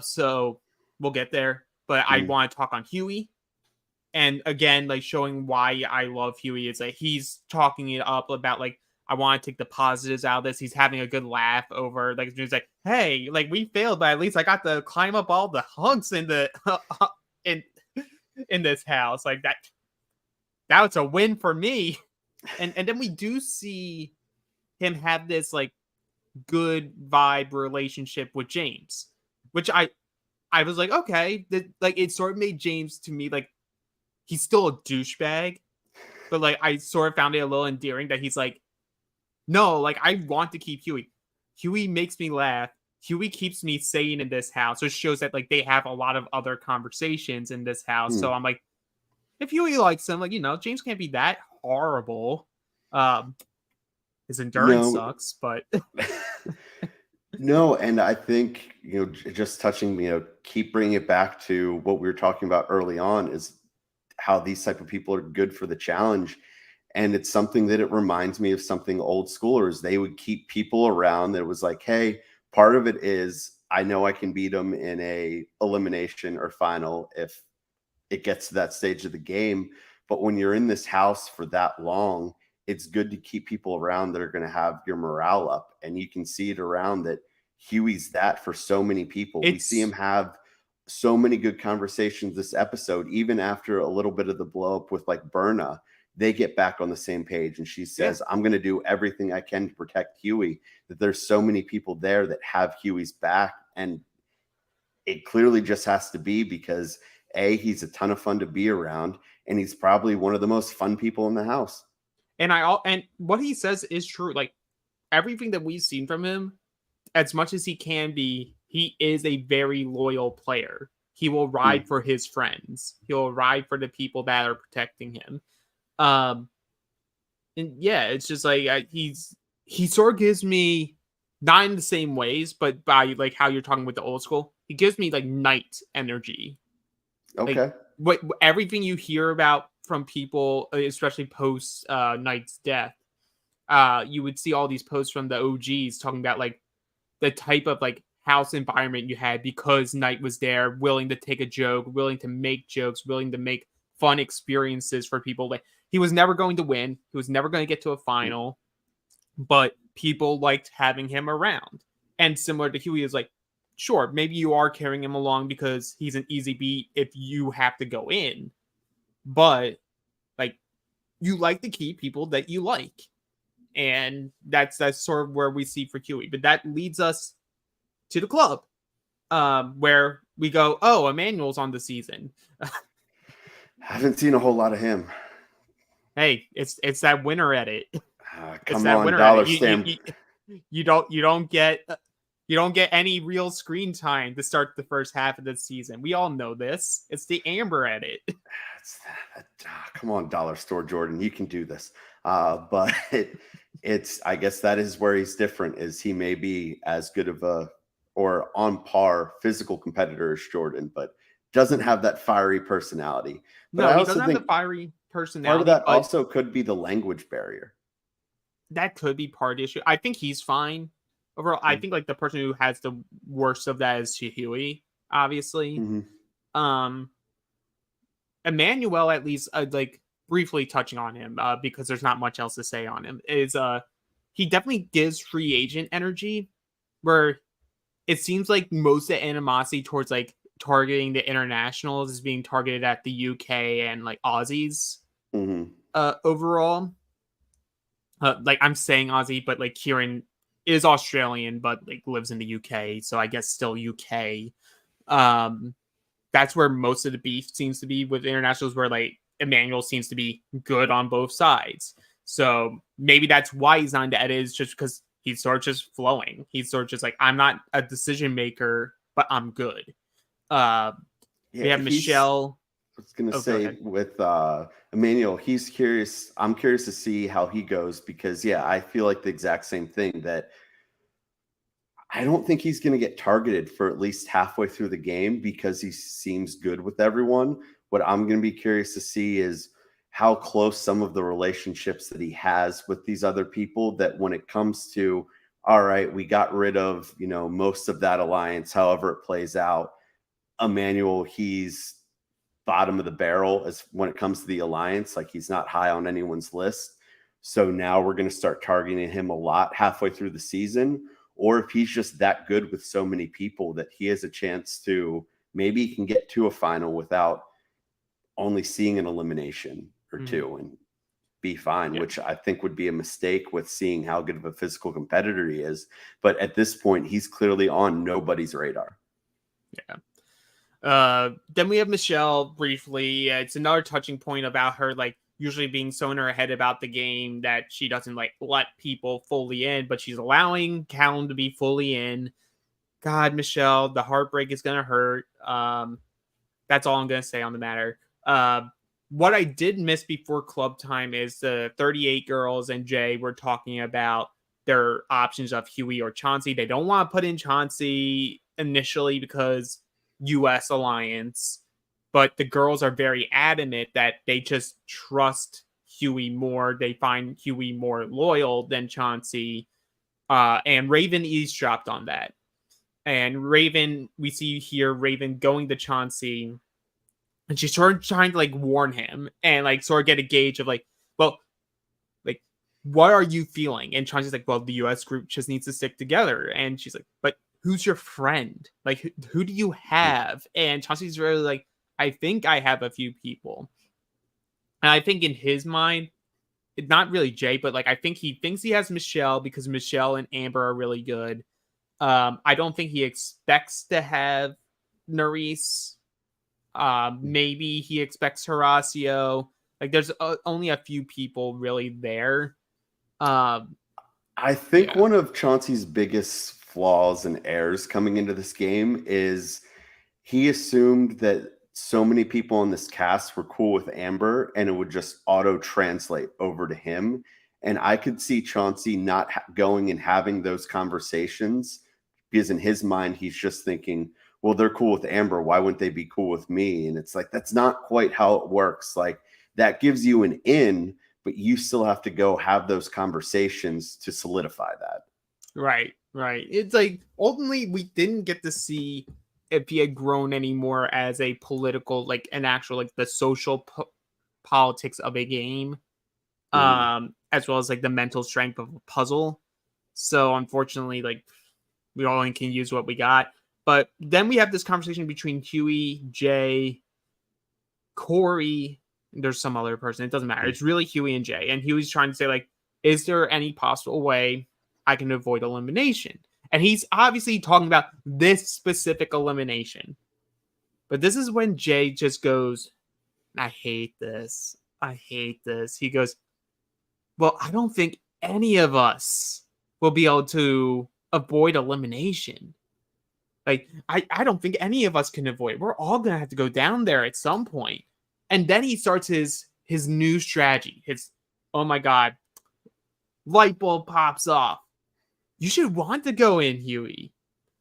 So we'll get there. But I want to talk on Huey. And again, like showing why I love Huey is like he's talking it up about like I want to take the positives out of this. He's having a good laugh over like he's like, hey, like we failed, but at least I got to climb up all the hunks in the in this house. Like that was a win for me. And then we do see him have this like good vibe relationship with James, which I was like, okay, like it sort of made James to me like he's still a douchebag, but like I sort of found it a little endearing that he's like, no, like I want to keep Huey. Huey makes me laugh. Huey keeps me sane in this house, which shows that like they have a lot of other conversations in this house. So I'm like, if Huey likes him, like James can't be that horrible. His endurance sucks, but no, and I think just touching, keep bringing it back to what we were talking about early on is how these type of people are good for the challenge. And it's something that it reminds me of something old schoolers. They would keep people around that was like, hey, part of it is I know I can beat them in a elimination or final if it gets to that stage of the game. But when you're in this house for that long, it's good to keep people around that are going to have your morale up. And you can see it around that Huey's that for so many people. We see him have so many good conversations this episode, even after a little bit of the blow up with like Berna. They get back on the same page and she says, I'm going to do everything I can to protect Huey, that there's so many people there that have Huey's back. And it clearly just has to be because he's a ton of fun to be around and he's probably one of the most fun people in the house. And what he says is true. Like everything that we've seen from him, as much as he can be he is a very loyal player. He will Mm. ride for his friends. He'll ride for the people that are protecting him. Um, and yeah, it's just like he sort of gives me, not in the same ways, but by like how you're talking with the old school, he gives me like knight energy. Like Okay. what everything you hear about from people, especially post Knight's death, you would see all these posts from the OGs talking about like the type of like house environment you had because Knight was there, willing to take a joke, willing to make jokes, willing to make fun experiences for people. Like he was never going to win, he was never going to get to a Mm. final, but people liked having him around. And similar to Huey, is like, sure, maybe you are carrying him along because he's an easy beat if you have to go in, but like you like to keep people that you like. And that's sort of where we see for Huey. But that leads us to the club, where we go, oh, Emmanuel's on the season. Haven't seen a whole lot of him. Hey, it's that winner edit. It's Come that on, winner edit. dollar stamp. You don't get any real screen time to start the first half of the season. We all know this. It's the Amber edit. Come on, dollar store Jordan, you can do this. But it's I guess that is where he's different. Is he may be as good of a or on par physical competitor as Jordan, but doesn't have that fiery personality. But No, I he doesn't also have the think fiery part of personality, that but also could be the language barrier. that could be part of the issue. I think he's fine overall. I think like the person who has the worst of that is Chihui, obviously. Mm-hmm. Um, Emmanuel, at least, like briefly touching on him, because there's not much else to say on him, is he definitely gives free agent energy, where it seems like most of the animosity towards like targeting the internationals is being targeted at the UK and like Aussies, Mm-hmm. overall. Like I'm saying Aussie, but like Kieran is Australian, but like lives in the UK, so I guess still UK. Um, that's where most of the beef seems to be with internationals, where like Emmanuel seems to be good on both sides. So maybe that's why he's not in the edit, is just because he's sort of just flowing. He's sort of just like, I'm not a decision maker, but I'm good. Uh, Yeah, we have Michelle. I was gonna Oh, go say ahead. with Emmanuel, he's curious. I'm curious to see how he goes because yeah, I feel like the exact same thing that I don't think he's gonna get targeted for at least halfway through the game because he seems good with everyone. What I'm gonna be curious to see is how close some of the relationships that he has with these other people, that when it comes to all right, we got rid of, most of that alliance, however it plays out. Emmanuel, he's bottom of the barrel as when it comes to the alliance. Like he's not high on anyone's list. So now we're going to start targeting him a lot halfway through the season. Or if he's just that good with so many people that he has a chance to, maybe he can get to a final without only seeing an elimination or Mm-hmm. two and be fine, Yeah. which I think would be a mistake with seeing how good of a physical competitor he is. But at this point, he's clearly on nobody's radar. Yeah. Then we have Michelle briefly. It's another touching point about her, like usually being so in her head about the game that she doesn't like let people fully in, but she's allowing Callum to be fully in. God, Michelle, the heartbreak is gonna hurt. That's all I'm gonna say on the matter. What I did miss before club time is the 38 girls and Jay were talking about their options of Huey or Chauncey. They don't want to put in Chauncey initially because US alliance, but the girls are very adamant that they just trust Huey more. They find Huey more loyal than Chauncey. And Raven eavesdropped on that. And Raven, we see here Raven going to Chauncey, and she's sort of trying to like warn him and like sort of get a gauge of like, well, like, what are you feeling? And Chauncey's like, well, the US group just needs to stick together. And she's like, but who's your friend? Like, who do you have? And Chauncey's really like, I think I have a few people. And I think in his mind, it's not really Jay, but like, I think he thinks he has Michelle because Michelle and Amber are really good. I don't think he expects to have Nerys. Maybe he expects Horacio. Like, there's only a few people really there. I think one of Chauncey's biggest flaws and errors coming into this game is he assumed that so many people in this cast were cool with Amber and it would just auto translate over to him. And I could see Chauncey not going and having those conversations because in his mind, he's just thinking, well, they're cool with Amber. Why wouldn't they be cool with me? And it's like, that's not quite how it works. Like that gives you an in, but you still have to go have those conversations to solidify that. Right. It's like ultimately we didn't get to see if he had grown anymore as a political, like an actual, like the social politics of a game, as well as like the mental strength of a puzzle. So unfortunately, like we only can use what we got. But then we have this conversation between Huey, Jay, Corey. There's some other person. It doesn't matter. It's really Huey and Jay. And Huey's trying to say, like, is there any possible way I can avoid elimination? And he's obviously talking about this specific elimination. But this is when Jay just goes, I hate this. He goes, well, I don't think any of us will be able to avoid elimination. Like, I don't think any of us can avoid. We're all going to have to go down there at some point. And then he starts his new strategy. His, oh my God, light bulb pops off. You should want to go in, Huey.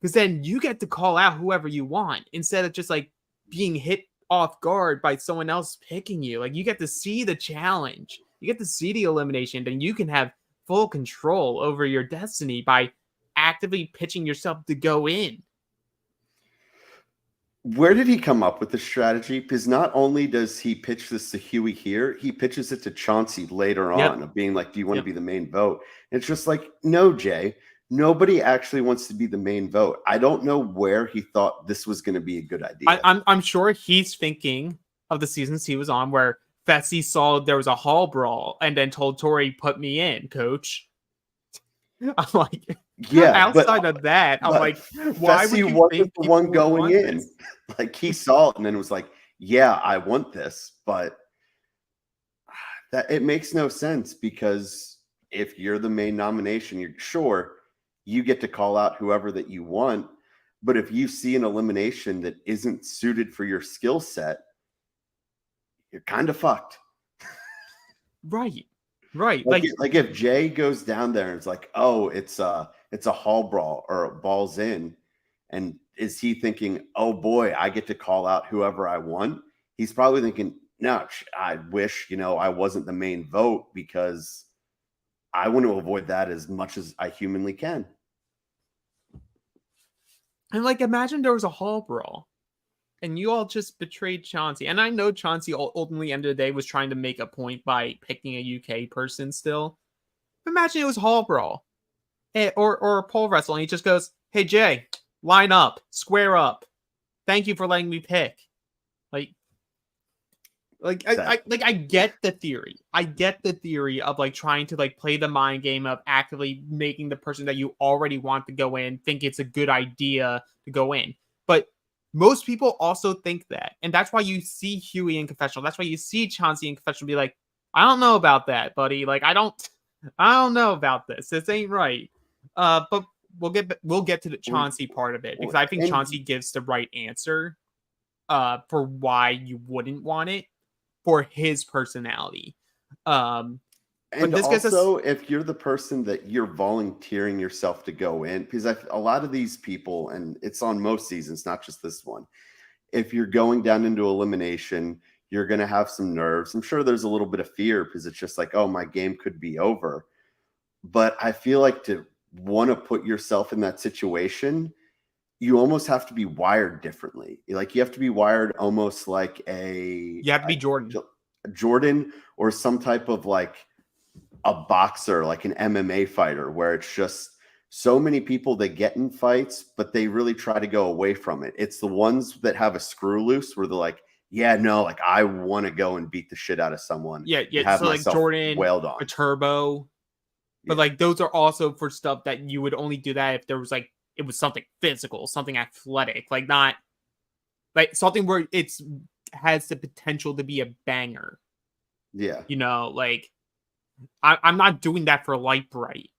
Because then you get to call out whoever you want instead of just like being hit off guard by someone else picking you. Like you get to see the challenge. You get to see the elimination. Then you can have full control over your destiny by actively pitching yourself to go in. Where did he come up with this strategy? Because not only does he pitch this to Huey here, he pitches it to Chauncey later on of being like, do you want to be the main vote? And it's just like, no, Jay, nobody actually wants to be the main vote. I don't know where he thought this was going to be a good idea. I'm sure he's thinking of the seasons he was on where Fessy saw there was a hall brawl and then told Tori, put me in, coach. I'm like, yeah. Outside of that, I'm like, why would you wasn't the one going in? This? Like he saw it and then was like, yeah, I want this, but that it makes no sense because if you're the main nomination, you're sure you get to call out whoever that you want, but if you see an elimination that isn't suited for your skill set, you're kind of fucked. Right. Like if Jay goes down there and it's like, oh, it's a hall brawl or a balls in, and is he thinking, oh boy, I get to call out whoever I want? He's probably thinking, no, I wish, I wasn't the main vote because I want to avoid that as much as I humanly can. And like, imagine there was a hall brawl and you all just betrayed Chauncey. And I know Chauncey ultimately, end of the day, was trying to make a point by picking a UK person still. But imagine it was hall brawl or a pole wrestle. And he just goes, hey, Jay, line up, square up. Thank you for letting me pick. I get the theory. I get the theory of like trying to like play the mind game of actively making the person that you already want to go in think it's a good idea to go in. But most people also think that. And that's why you see Huey in confessional. That's why you see Chauncey in confessional be like, I don't know about that, buddy. Like, I don't know about this. This ain't right. But we'll get to the Chauncey part of it because I think Chauncey gives the right answer for why you wouldn't want it for his personality. And this also, if you're the person that you're volunteering yourself to go in, because a lot of these people, and it's on most seasons, not just this one, if you're going down into elimination, you're going to have some nerves. I'm sure there's a little bit of fear because it's just like, oh, my game could be over. But I feel like to want to put yourself in that situation, you almost have to be wired differently. Like you have to be wired almost like you have to be Jordan or some type of like a boxer, like an MMA fighter, where it's just so many people that get in fights, but they really try to go away from it. It's the ones that have a screw loose where they're like, yeah, no, like I want to go and beat the shit out of someone. Yeah. Have so like Jordan, wailed on. A Turbo. But like those are also for stuff that you would only do that if there was like it was something physical, something athletic, like not like something where it's has the potential to be a banger. Yeah. Like I'm not doing that for Light Bright.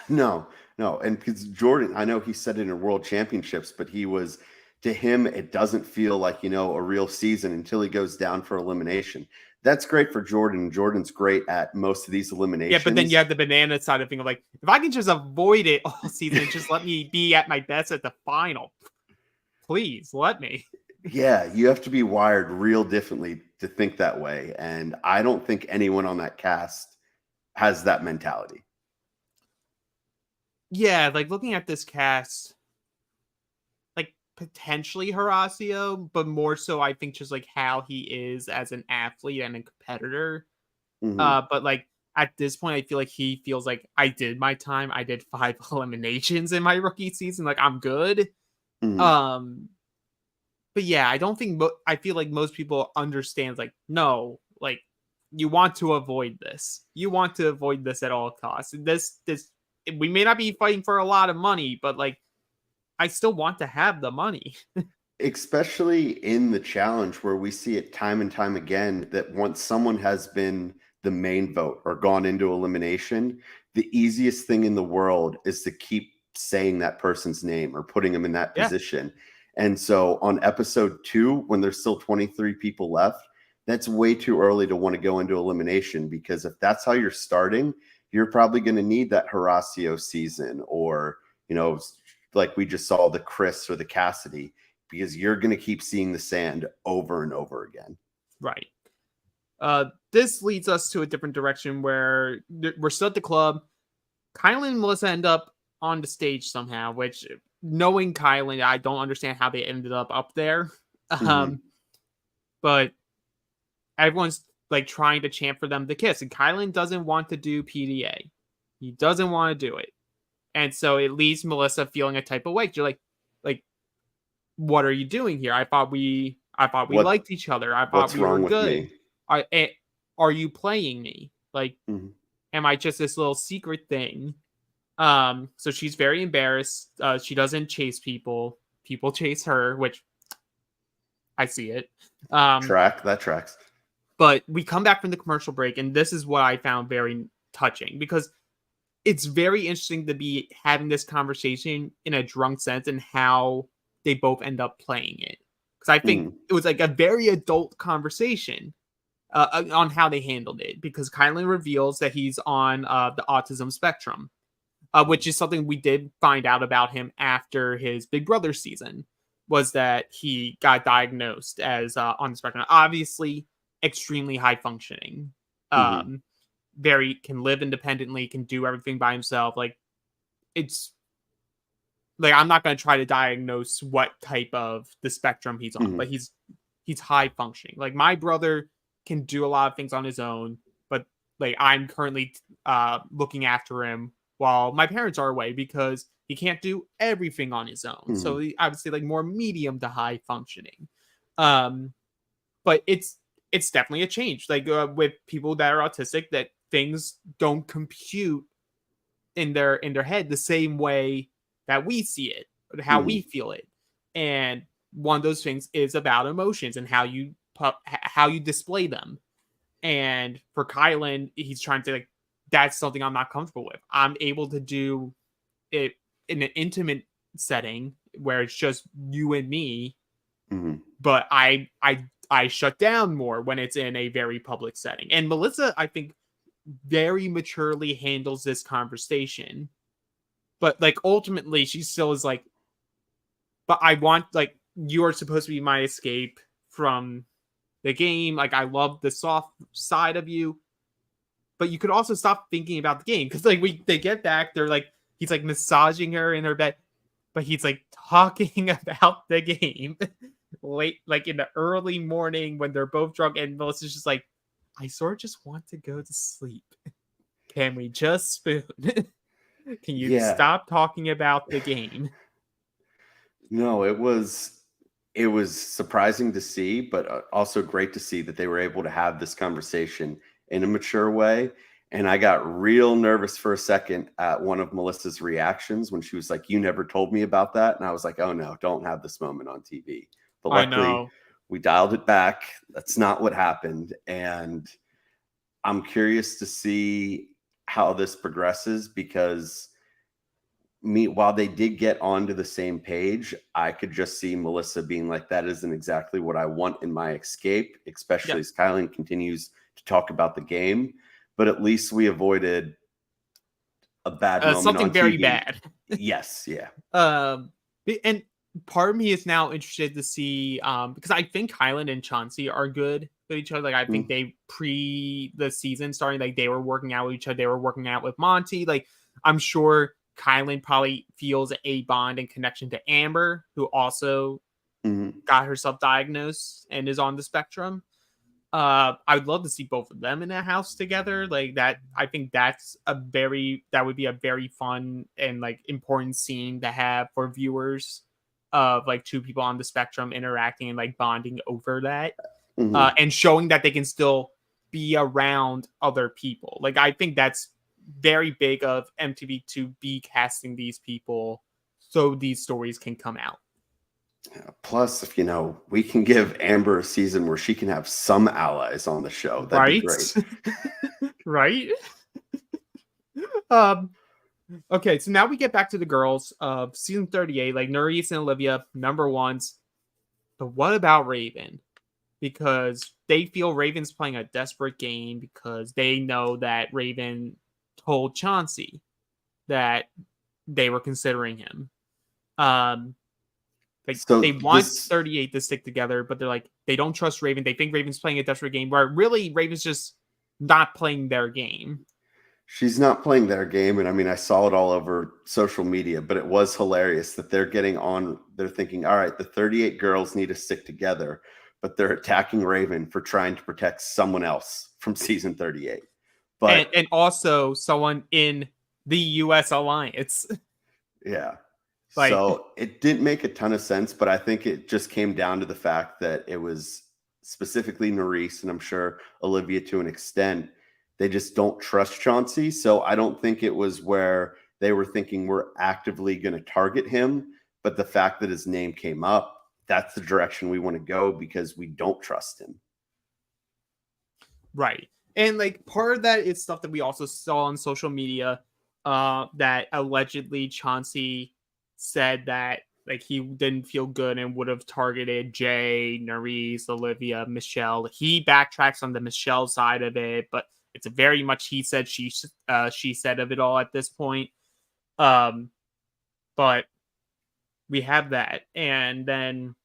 No. No, and because Jordan, I know he said it in World Championships, but to him, it doesn't feel like, a real season until he goes down for elimination. That's great for Jordan. Jordan's great at most of these Yeah, but then you eliminations. have the banana side of thing of like, if I can just avoid it all season and just let me be at my best at the final, please let me. Yeah, you have to be wired real differently to think that way. And I don't think anyone on that cast has that mentality. Yeah, like looking at this cast, like potentially Horacio, but more so I think just like how he is as an athlete and a competitor. Hmm. But like at this point, I feel like he feels like I did my time. I did 5 eliminations in my rookie season. Like I'm good. Hmm. Um, but yeah, I don't think I feel like most people understand. Like no, like you want to avoid this. You want to avoid this at all costs. This we may not be fighting for a lot of money, but like I still want to have the money. Especially in the challenge where we see it time and time again that once someone has been the main vote or gone into elimination, the easiest thing in the world is to keep saying that person's name or putting them in that Yeah, position. And so on episode 2, when there's still 23 people left, that's way too early to want to go into elimination, because if that's how you're starting, you're probably going to need that Horacio season, or, like we just saw the Chris or the Cassidy, because you're going to keep seeing the sand over and over again. right. This leads us to a different direction where we're still at the club. Kylan and Melissa end up on the stage somehow, which knowing Kylan, I don't understand how they ended up there. Mm-hmm. Um, but everyone's like trying to chant for them to kiss, and Kylan doesn't want to do PDA. He doesn't want to do it, and so it leaves Melissa feeling a type of way. You're like, what are you doing here? I thought we liked each other. I thought What's we were wrong with good. me? Are you playing me? Like, Mm-hmm. am I just this little secret thing? So she's very embarrassed. She doesn't chase people. People chase her, which I see it. Um, That tracks. but we come back from the commercial break, and this is what I found very touching, because it's very interesting to be having this conversation in a drunk sense and how they both end up playing it. Because I think Mm-hmm. it was like a very adult conversation on how they handled it. Because Kylan reveals that he's on the autism spectrum, which is something we did find out about him after his Big Brother season, was that he got diagnosed as on the spectrum. Obviously, extremely high functioning. Mm-hmm. Um, very can live independently, can do everything by himself. Like it's like I'm not going to try to diagnose what type of the spectrum he's on, Mm-hmm. but he's high functioning. Like my brother can do a lot of things on his own, but like I'm currently looking after him while my parents are away because he can't do everything on his own. Mm-hmm. So obviously like more medium to high functioning. Um but it's definitely a change like with people that are autistic, that things don't compute in their head the same way that we see it, how Mm-hmm. we feel it. And one of those things is about emotions and how you display them. And for Kylan, he's trying to like, that's something I'm not comfortable with. I'm able to do it in an intimate setting where it's just you and me, Mm-hmm. but I shut down more when it's in a very public setting. And Melissa, I think, very maturely handles this conversation. But like ultimately she still is like, but I want like you are supposed to be my escape from the game. Like I love the soft side of you, but you could also stop thinking about the game. Because like they get back, they're like he's like massaging her in her bed, but he's like talking about the game late, like in the early morning when they're both drunk, and Melissa's just like, I sort of just want to go to sleep. Can we just spoon? Can you Yeah. stop talking about the game? No, it was surprising to see, but also great to see that they were able to have this conversation in a mature way. And I got real nervous for a second at one of Melissa's reactions when she was like, "You never told me about that." And I was like, "Oh no, don't have this moment on TV." But I luckily, know. we dialed it back. That's not what happened. And I'm curious to see how this progresses, because while they did get onto the same page, I could just see Melissa being like, that isn't exactly what I want in my escape, especially as Kylan continues to talk about the game. But at least we avoided a bad moment something on very TV. bad. Yes, yeah. And part of me is now interested to see, because I think Kylan and Chauncey are good with each other. Like, I think they the season starting, like, they were working out with each other. They were working out with Monty. Like, I'm sure Kylan probably feels a bond and connection to Amber, who also got herself diagnosed and is on the spectrum. I would love to see both of them in a house together. Like that, I think that would be a very fun and like important scene to have for viewers of like two people on the spectrum interacting and like bonding over that, and showing that they can still be around other people. Like, I think that's very big of MTV to be casting these people so these stories can come out. Plus, if we can give Amber a season where she can have some allies on the show, that'd be great. Right? Okay, so now we get back to the girls of season 38, like Nerys and Olivia, number ones. But what about Raven? Because they feel Raven's playing a desperate game because they know that Raven told Chauncey that they were considering him. They want 38 to stick together, but they're like, they don't trust Raven. They think Raven's playing a desperate game, where really Raven's just not playing their game. She's not playing their game. And I mean, I saw it all over social media, but it was hilarious that they're thinking, all right, the 38 girls need to stick together, but they're attacking Raven for trying to protect someone else from season 38. But and also someone in the US alliance. Yeah. So it didn't make a ton of sense, but I think it just came down to the fact that it was specifically Nerys, and I'm sure Olivia to an extent, they just don't trust Chauncey. So I don't think it was where they were thinking we're actively going to target him, but the fact that his name came up, that's the direction we want to go because we don't trust him. Right. And like part of that is stuff that we also saw on social media, that allegedly Chauncey said that like he didn't feel good and would have targeted Jay, Nerys, Olivia, Michelle. He backtracks on the Michelle side of it, but it's a very much he said, she said of it all at this point. But we have that. And then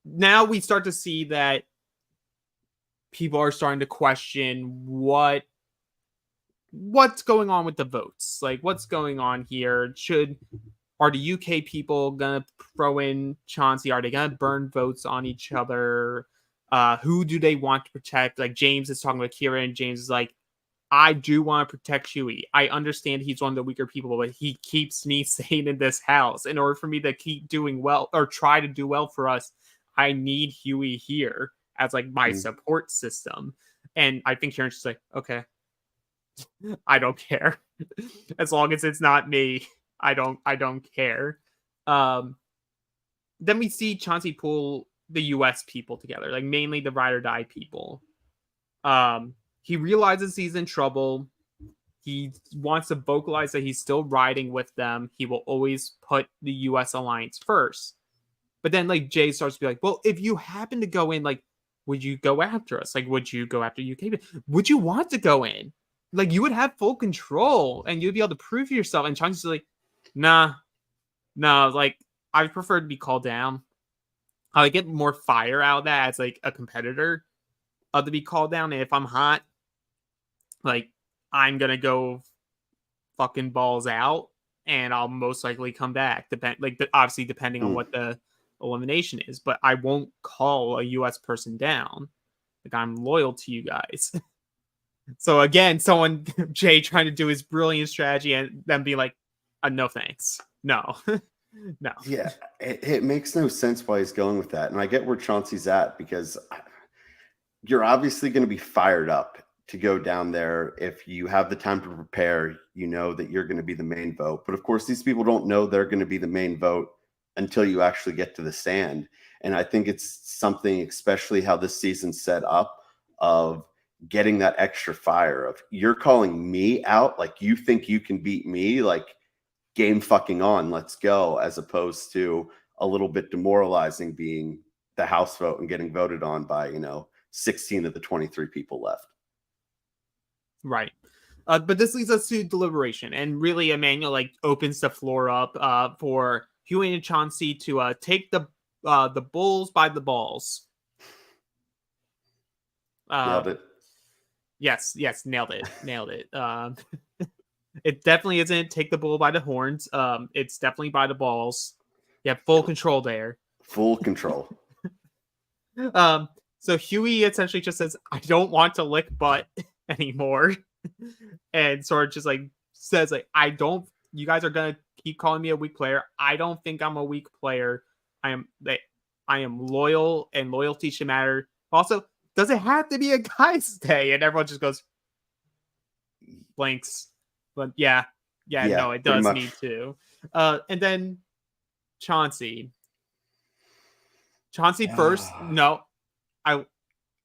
now we start to see that people are starting to question what's going on with the votes. Like, what's going on here? Are the UK people gonna throw in Chauncey? Are they gonna burn votes on each other? Who do they want to protect? Like, James is talking with Kira, and James is like, I do want to protect Huey. I understand he's one of the weaker people, but he keeps me sane in this house. In order for me to keep doing well or try to do well for us, I need Huey here as like my support system. And I think Kieran's just like, okay, I don't care. As long as it's not me, I don't care. Then we see Chauncey pull the US people together, like mainly the ride or die people. He realizes he's in trouble. He wants to vocalize that he's still riding with them. He will always put the US alliance first. But then like Jay starts to be like, well, if you happen to go in, like, would you go after us? Like, would you go after UK? Would you want to go in? Like, you would have full control and you'd be able to prove yourself. And Chauncey's like, nah, like, I prefer to be called down. I get more fire out of that as like a competitor to be called down. And if I'm hot, like, I'm gonna go fucking balls out, and I'll most likely come back. Obviously depending on what the elimination is, but I won't call a US person down. Like, I'm loyal to you guys. So again, Jay trying to do his brilliant strategy and then be like, no thanks. No. No. Yeah, it makes no sense why he's going with that. And I get where Chauncey's at, because you're obviously going to be fired up to go down there. If you have the time to prepare, you know that you're going to be the main vote. But of course, these people don't know they're going to be the main vote until you actually get to the stand. And I think it's something, especially how this season's set up, of getting that extra fire of, you're calling me out, like you think you can beat me, like game fucking on, let's go, as opposed to a little bit demoralizing being the House vote and getting voted on by, 16 of the 23 people left. Right. But this leads us to deliberation, and really Emmanuel like opens the floor up for Huey and Chauncey to take the bulls by the balls. Nailed it. Yes, nailed it. It definitely isn't take the bull by the horns. It's definitely by the balls. You have full control there. Full control. So Huey essentially just says, "I don't want to lick butt anymore," and sort of just like says, like, "I don't. You guys are gonna keep calling me a weak player. I don't think I'm a weak player. I am loyal, and loyalty should matter. Also, does it have to be a guy's day?" And everyone just goes blanks. But yeah, no, it does need to. And then Chauncey first. No,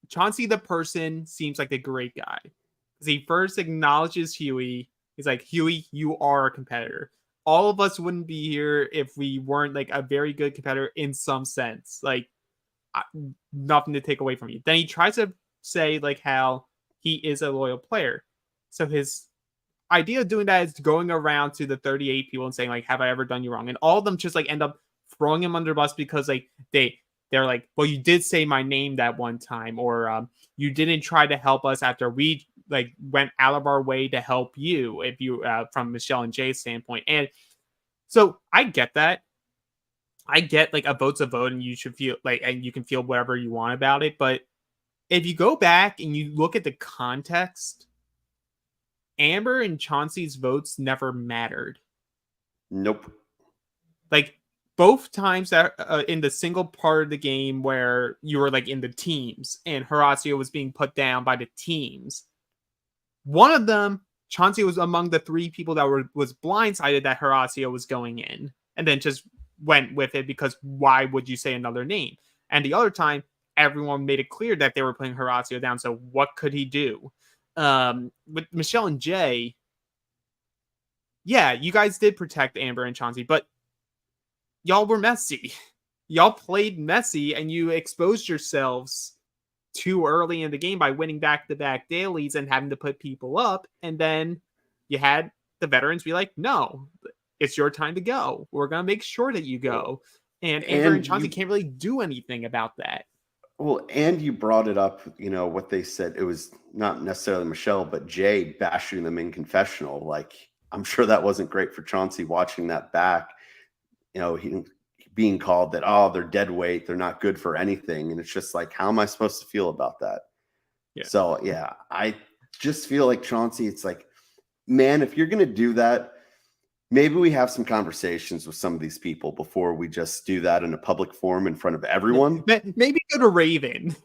Chauncey the person seems like a great guy because he first acknowledges Huey. He's like, "Huey, you are a competitor. All of us wouldn't be here if we weren't like a very good competitor in some sense. Like, nothing to take away from you." Then he tries to say like how he is a loyal player. So his idea of doing that is going around to the 38 people and saying like, "Have I ever done you wrong?" And all of them just like end up throwing him under the bus because like they're like, "Well, you did say my name that one time," or "You didn't try to help us after we like went out of our way to help you." If you from Michelle and Jay's standpoint, and so I get that. I get like a vote's a vote, and you should feel like, and you can feel whatever you want about it. But if you go back and you look at the context, Amber and Chauncey's votes never mattered. Nope. Like both times that in the single part of the game where you were like in the teams and Horacio was being put down by the teams, one of them, Chauncey was among the three people that was blindsided that Horacio was going in, and then just went with it because why would you say another name? And the other time, everyone made it clear that they were putting Horacio down. So what could he do? With Michelle and Jay, yeah, you guys did protect Amber and Chauncey, but y'all were messy. Y'all played messy, and you exposed yourselves too early in the game by winning back-to-back dailies and having to put people up. And then you had the veterans be like, "No, it's your time to go. We're going to make sure that you go." And Amber and Chauncey can't really do anything about that. Well, and you brought it up, what they said. It was not necessarily Michelle, but Jay bashing them in confessional. Like, I'm sure that wasn't great for Chauncey watching that back. He being called that, "Oh, they're dead weight. They're not good for anything." And it's just like, how am I supposed to feel about that? Yeah. So, yeah, I just feel like Chauncey, it's like, man, if you're going to do that, maybe we have some conversations with some of these people before we just do that in a public forum in front of everyone. Maybe go to Raven.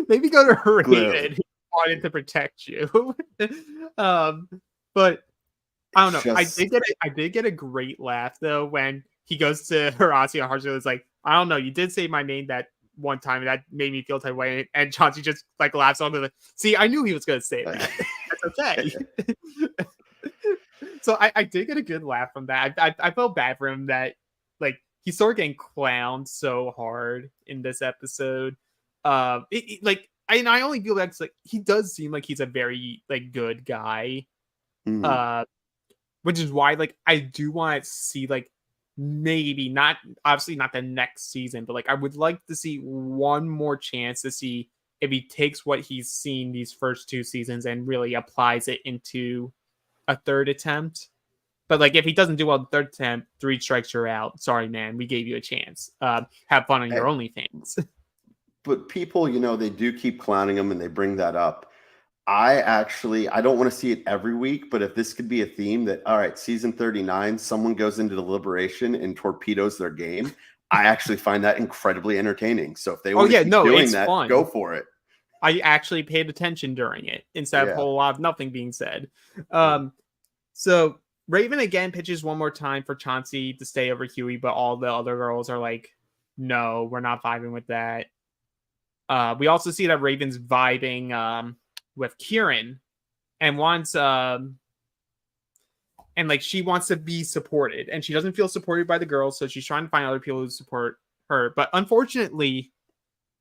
Maybe go to Raven who wanted to protect you. But I don't know. I did get a great laugh though when he goes to Horacio and Horacio is like, "I don't know, you did say my name that one time and that made me feel that way." And Chauncey just like laughs on the "See, I knew he was gonna say that." That's okay. So I did get a good laugh from that. I felt bad for him that like he started getting clowned so hard in this episode. I only feel that like he does seem like he's a very like good guy. Mm-hmm. Which is why like I do want to see like maybe not obviously not the next season, but like I would like to see one more chance to see if he takes what he's seen these first two seasons and really applies it into a third attempt. But like if he doesn't do well the third attempt, 3 strikes, you're out. Sorry, man, we gave you a chance. Have fun on your OnlyFans. But people, they do keep clowning him and they bring that up. I don't want to see it every week, but if this could be a theme that, all right, season 39, someone goes into deliberation and torpedoes their game, I actually find that incredibly entertaining. So if they want to keep doing that, fun. Go for it. I actually paid attention during it instead of a whole lot of nothing being said. So Raven again pitches one more time for Chauncey to stay over Huey, but all the other girls are like, "No, we're not vibing with that." We also see that Raven's vibing with Kieran, and wants And like she wants to be supported, and she doesn't feel supported by the girls, so she's trying to find other people who support her. But unfortunately,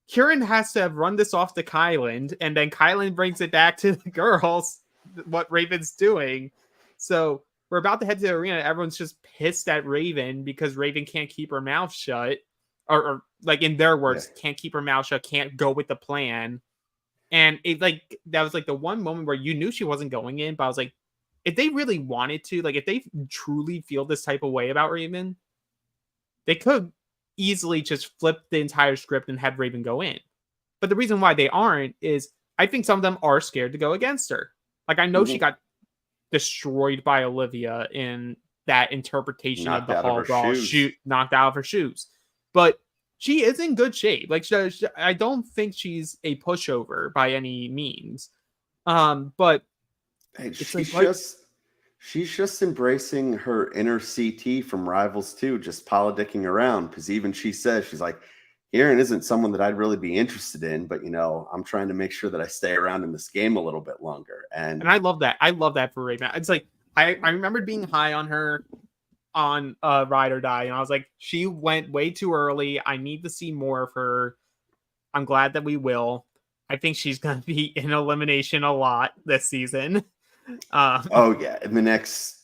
Kieran has to have run this off to Kylan, and then Kylan brings it back to the girls, what Raven's doing. So we're about to head to the arena. Everyone's just pissed at Raven because Raven can't keep her mouth shut. Or like in their words, can't keep her mouth shut, can't go with the plan. And it like that was like the one moment where you knew she wasn't going in, but I was like, if they really wanted to, like if they truly feel this type of way about Raven, they could easily just flip the entire script and have Raven go in. But the reason why they aren't is I think some of them are scared to go against her. Like I know she got destroyed by Olivia in that interpretation of the hall brawl, knocked out of her shoes. But she is in good shape. Like I don't think she's a pushover by any means. But hey, she's just embracing her inner CT from Rivals 2, just politicking around. Because even she says, she's like, Aaron isn't someone that I'd really be interested in, but I'm trying to make sure that I stay around in this game a little bit longer. And I love that. I love that for Raven. It's like I remembered being high on her on Ride or Die, and I was like, she went way too early. I need to see more of her. I'm glad that we will. I think she's gonna be in elimination a lot this season. Oh yeah, in the next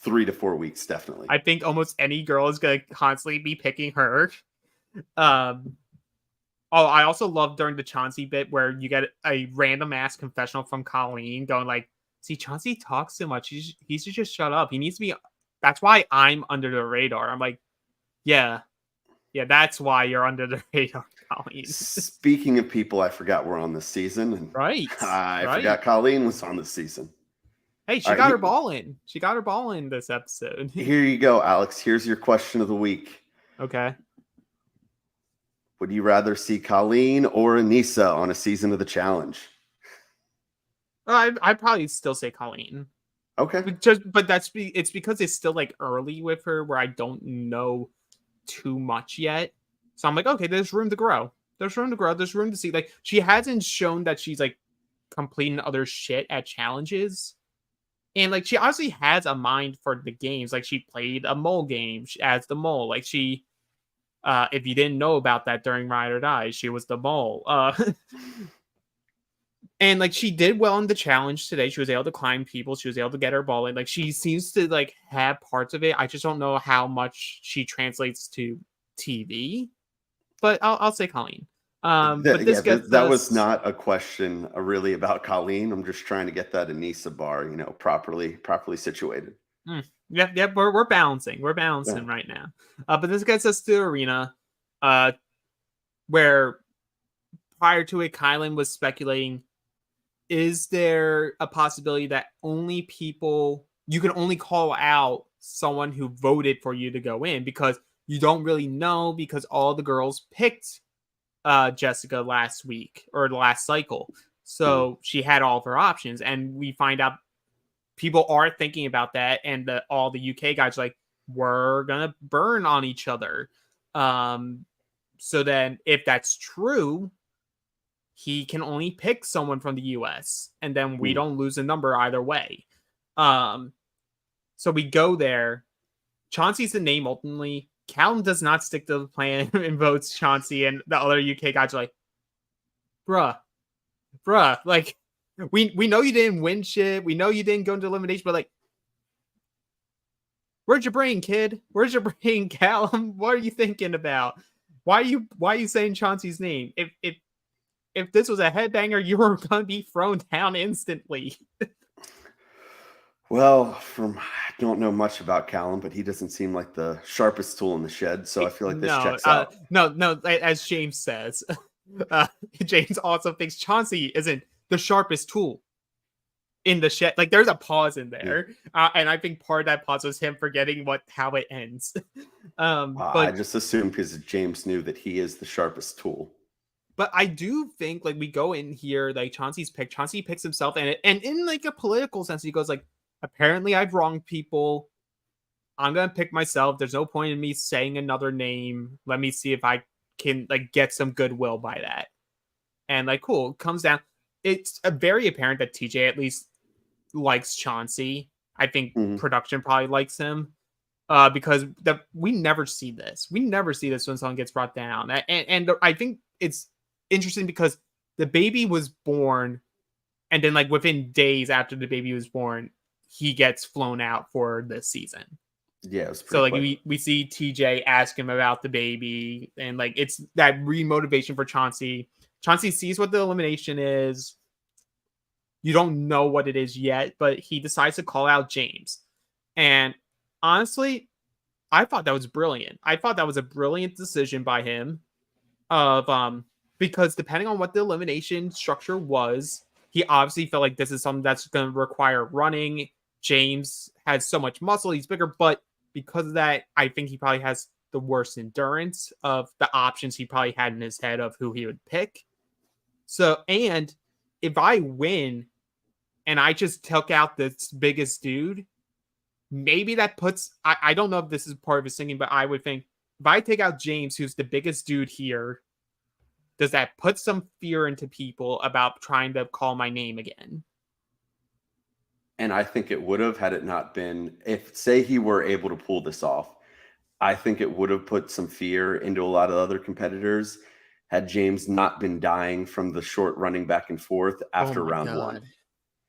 3 to 4 weeks, definitely. I think almost any girl is gonna constantly be picking her. I also love during the Chauncey bit where you get a random ass confessional from Colleen going like, see, Chauncey talks too much. He should just shut up. He needs to be. That's why I'm under the radar. I'm like, yeah, that's why you're under the radar, Colleen. Speaking of people I forgot were on this season. And I forgot Colleen was on this season. Hey, she got her ball in. She got her ball in this episode. Here you go, Alex. Here's your question of the week. Okay. Would you rather see Colleen or Anissa on a season of The Challenge? I'd probably still say Colleen. Okay. But it's because it's still like early with her where I don't know too much yet. So I'm like, okay, there's room to grow. There's room to see. Like she hasn't shown that she's like completing other shit at challenges. And like she obviously has a mind for the games. Like she played a mole game as the mole. Like she if you didn't know about that during Ride or Die, she was the mole. And like she did well in the challenge today. She was able to climb people. She was able to get her ball in. Like she seems to like have parts of it. I just don't know how much she translates to TV. But I'll say Colleen. But that was not a question really about Colleen. I'm just trying to get that Anissa bar, properly situated. Yeah, we're balancing. We're balancing right now. But this gets us to the arena, where prior to it, Kylan was speculating, is there a possibility that you can only call out someone who voted for you to go in because you don't really know because all the girls picked Jessica last week or the last cycle. So she had all of her options, and we find out people are thinking about that, and all the UK guys are like, we're gonna burn on each other. So then if that's true, he can only pick someone from the US, and then we don't lose a number either way. So we go there. Chauncey's the name ultimately. Callum does not stick to the plan and votes Chauncey, and the other UK guys are like, bruh, like, we know you didn't win shit. We know you didn't go into elimination, but like, where's your brain, kid? Where's your brain, Callum? What are you thinking about? Why are you saying Chauncey's name? If this was a headbanger, you were gonna be thrown down instantly. Well, I don't know much about Callum, but he doesn't seem like the sharpest tool in the shed, so I feel like this checks out. No, as James says, James also thinks Chauncey isn't the sharpest tool in the shed. Like there's a pause in there, and I think part of that pause was him forgetting how it ends. But I just assumed because James knew that he is the sharpest tool. But I do think like we go in here, like Chauncey picks himself, and in like a political sense, he goes like, apparently I've wronged people. I'm gonna pick myself. There's no point in me saying another name. Let me see if I can like get some goodwill by that. And like, cool, comes down. It's very apparent that TJ at least likes Chauncey. I think Mhm. production probably likes him. Because we never see this. We never see this when someone gets brought down. And I think it's interesting because the baby was born, and then like within days after the baby was born, he gets flown out for this season. Yeah, it was So pretty like quick. we see TJ ask him about the baby, and like it's that remotivation for Chauncey. Chauncey sees what the elimination is. You don't know what it is yet, but he decides to call out James. And honestly, I thought that was brilliant. I thought that was a brilliant decision by him of because depending on what the elimination structure was, he obviously felt like this is something that's going to require running. James has so much muscle, he's bigger, but because of that, I think he probably has the worst endurance of the options he probably had in his head of who he would pick. So, and if I win and I just took out this biggest dude, maybe that puts I don't know if this is part of his thinking, but I would think if I take out James, who's the biggest dude here, does that put some fear into people about trying to call my name again? And I think it would have had it not been, if say he were able to pull this off, I think it would have put some fear into a lot of other competitors had James not been dying from the short running back and forth Oh after my round one. god.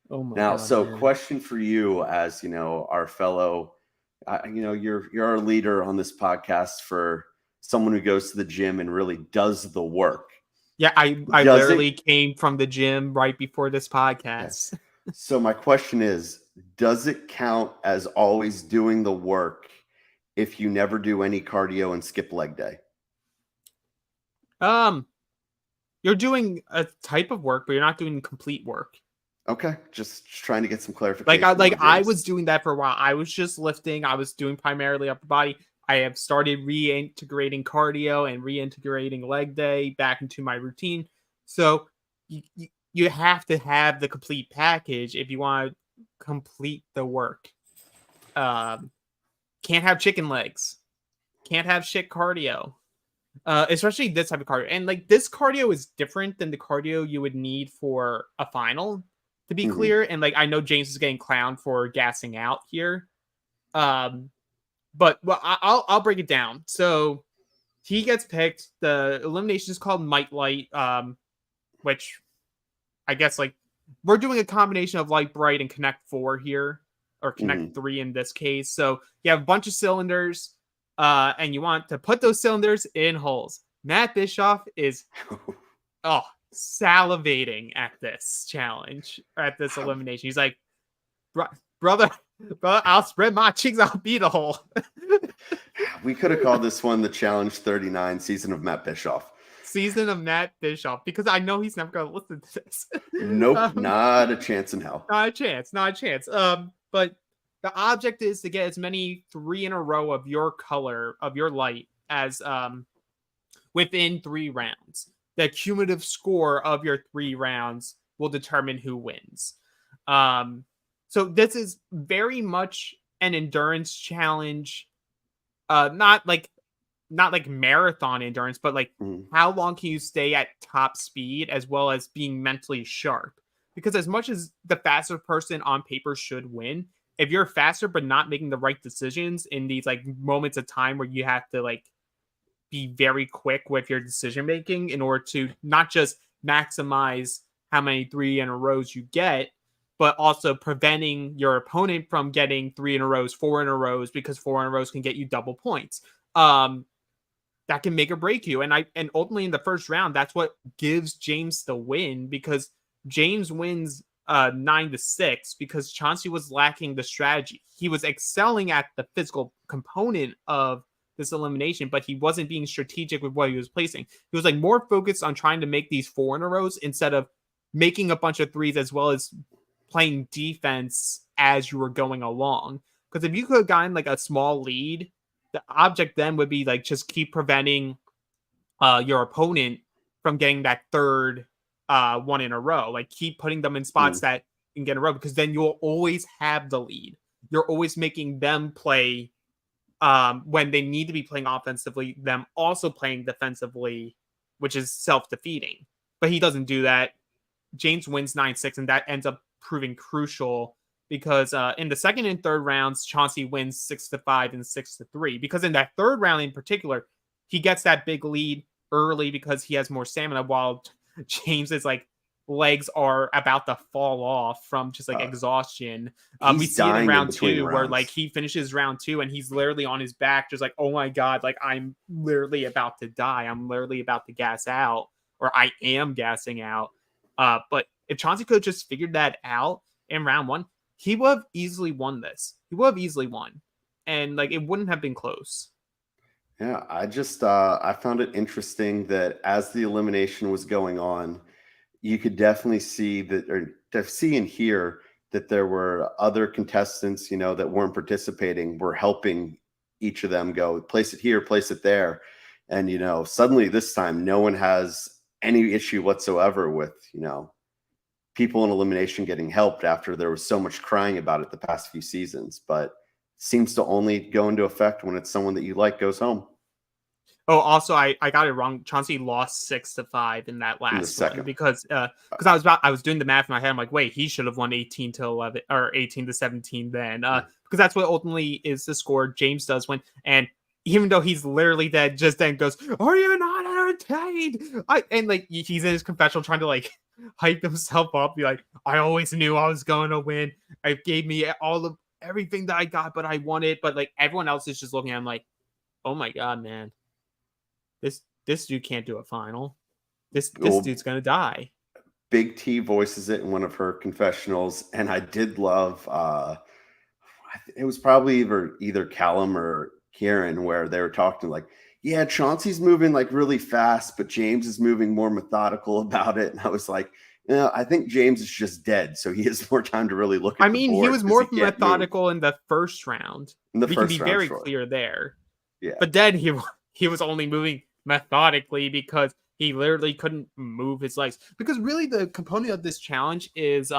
Oh my Now, god, so man. question for you, as our fellow, you're our leader on this podcast for someone who goes to the gym and really does the work. Yeah, I Does literally it? came from the gym right before this Okay. podcast. So my question is, does it count as always doing the work if you never do any cardio and skip leg day? um, you're doing a type of work, but you're not doing complete work. Okay, just trying to get some Like clarification on I James. was doing that for a while. I was just lifting. I was doing primarily upper body. I have started reintegrating cardio and reintegrating leg day back into my routine. So you have to have the complete package if you want to complete the work. Um, can't have chicken legs. Can't have shit cardio. Especially this type of cardio. And like this cardio is different than the cardio you would need for a final, to be Hmm. clear. And like I know James is getting clowned for gassing out here. Um, but well, I'll break it down. So he gets picked. The elimination is called Might Light, which I guess like we're doing a combination of Light Bright and Connect 4 here, or Connect Hmm. 3 in this case. So you have a bunch of cylinders, and you want to put those cylinders in holes. Matt Bischoff is salivating at this challenge, at this elimination. He's like, brother, I'll spread my cheeks, I'll beat a hole. We could have called this one the Challenge 39 season of Matt Bischoff. Season of Matt Bischoff, because I know he's never going to listen to this. Nope, not a chance in hell. Not a chance, not a chance. But the object is to get as many 3 in a row of your color, of your light, as within 3 rounds. The cumulative score of your 3 rounds will determine who wins. So this is very much an endurance challenge. Not like marathon endurance, but like how long can you stay at top speed as well as being mentally sharp? Because as much as the faster person on paper should win, if you're faster but not making the right decisions in these like moments of time where you have to like be very quick with your decision making in order to not just maximize how many 3 in a rows you get, but also preventing your opponent from getting 3 in a rows, 4 in a rows, because 4 in a rows can get you double points. That can make or break you. And ultimately in the first round, that's what gives James the win, because James wins 9-6 because Chauncey was lacking the strategy. He was excelling at the physical component of this elimination, but he wasn't being strategic with what he was placing. He was like more focused on trying to make these 4 in a rows instead of making a bunch of 3s, as well as playing defense as you were going along. Because if you could have gotten like a small lead, the object then would be like just keep preventing your opponent from getting that third 1 in a row. Like keep putting them in spots that can get in a row, because then you'll always have the lead. You're always making them play when they need to be playing offensively, them also playing defensively, which is self-defeating. But he doesn't do that. James wins 9-6, and that ends up proving crucial because in the second and third rounds, Chauncey wins 6-5 and 6-3. Because in that third round in particular, he gets that big lead early because he has more stamina, while James's like legs are about to fall off from just like exhaustion. We He's see it in dying in round between 2 where like rounds. he finishes round 2 and he's literally on his back, just like, oh my god, like I'm literally about to die. I'm literally about to gas out, or I am gassing out. But if Chauncey could have just figured that out in round 1, he would have easily won this. He would have easily won, and like it wouldn't have been close. Yeah, I just I found it interesting that as the elimination was going on, you could definitely see that, or see and hear that there were other contestants, you know, that weren't participating, were helping each of them go place it here, place it there. And, you know, suddenly this time no one has any issue whatsoever with, you know, people in elimination getting helped after there was so much crying about it the past few seasons. But seems to only go into effect when it's someone that you like goes home. Oh, also, I got it wrong. Chauncey lost 6-5 in that In the last one second. because I was doing the math in my head. I'm like, wait, he should have won 18-11 or 18-17 then, because that's what ultimately is the score. James does win, and even though he's literally dead, just then goes, "Are you not entertained?" And like he's in his confessional trying to like hype himself up, be like, "I always knew I was going to win. I gave me all of everything that I got, but I won it." But like everyone else is just looking at him like, "Oh my god, man. This dude can't do a final. This Well, dude's gonna die." Big T voices it in one of her confessionals, and I did love it was probably either Callum or Kieran where they were talking like, yeah, Chauncey's moving like really fast, but James is moving more methodical about it. And I was like, you know, I think James is just dead, so he has more time to really look at I the mean, he board was because he more can't move. methodical in the first round. In the We can be first round, very sure. clear there. Yeah. But then he was only moving methodically because he literally couldn't move his legs. Because really the component of this challenge is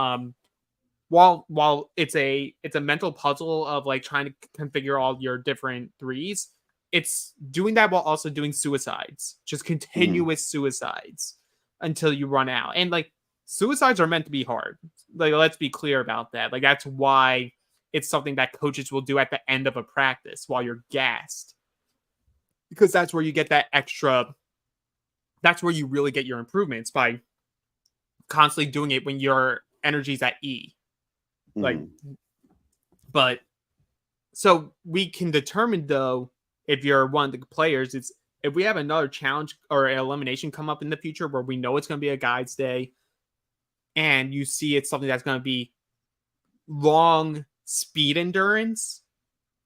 while it's a mental puzzle of like trying to configure all your different threes, it's doing that while also doing suicides, just continuous suicides until you run out. And like suicides are meant to be hard. Like let's be clear about that. Like that's why it's something that coaches will do at the end of a practice while you're gassed. Because that's where you get that extra, that's where you really get your improvements, by constantly doing it when your energy's at E. Like, but so we can determine though, if you're one of the players, it's if we have another challenge or an elimination come up in the future where we know it's going to be a guides day, and you see it's something that's going to be long speed endurance,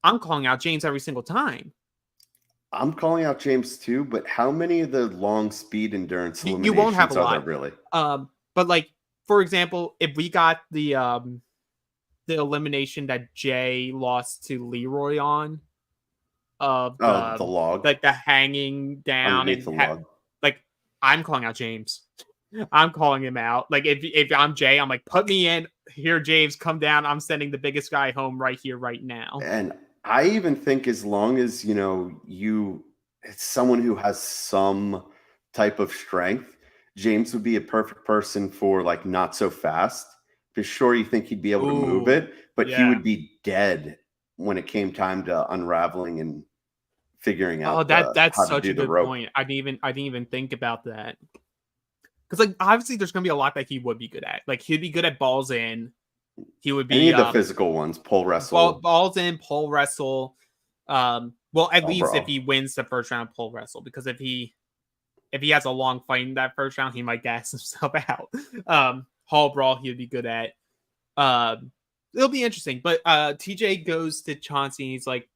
I'm calling out James every single time. I'm calling out James too, but how many of the long speed endurance eliminations you won't have a lot. are there really? But like, for example, if we got the elimination that Jay lost to Leroy on, of the log, like the hanging down underneath and the log. like, I'm calling out James. I'm calling him out. Like if I'm Jay, I'm like, put me in here, James, come down. I'm sending the biggest guy home right here, right now. And I even think as long as, you know, it's someone who has some type of strength, James would be a perfect person for like not so fast. For sure, you think he'd be able to move it, but he would be dead when it came time to unraveling and figuring out that's how such to do a the good rope. point. I didn't even think about that. Because like obviously there's gonna be a lot that he would be good at. Like he'd be good at balls in. He would be Any of the physical ones, pole wrestle, balls in, pole wrestle. Well, at least brawl. if he wins the first round, pole wrestle. Because if he has a long fight in that first round, he might gas himself out. Hall brawl, he would be good at. It'll be interesting. But TJ goes to Chauncey and he's like,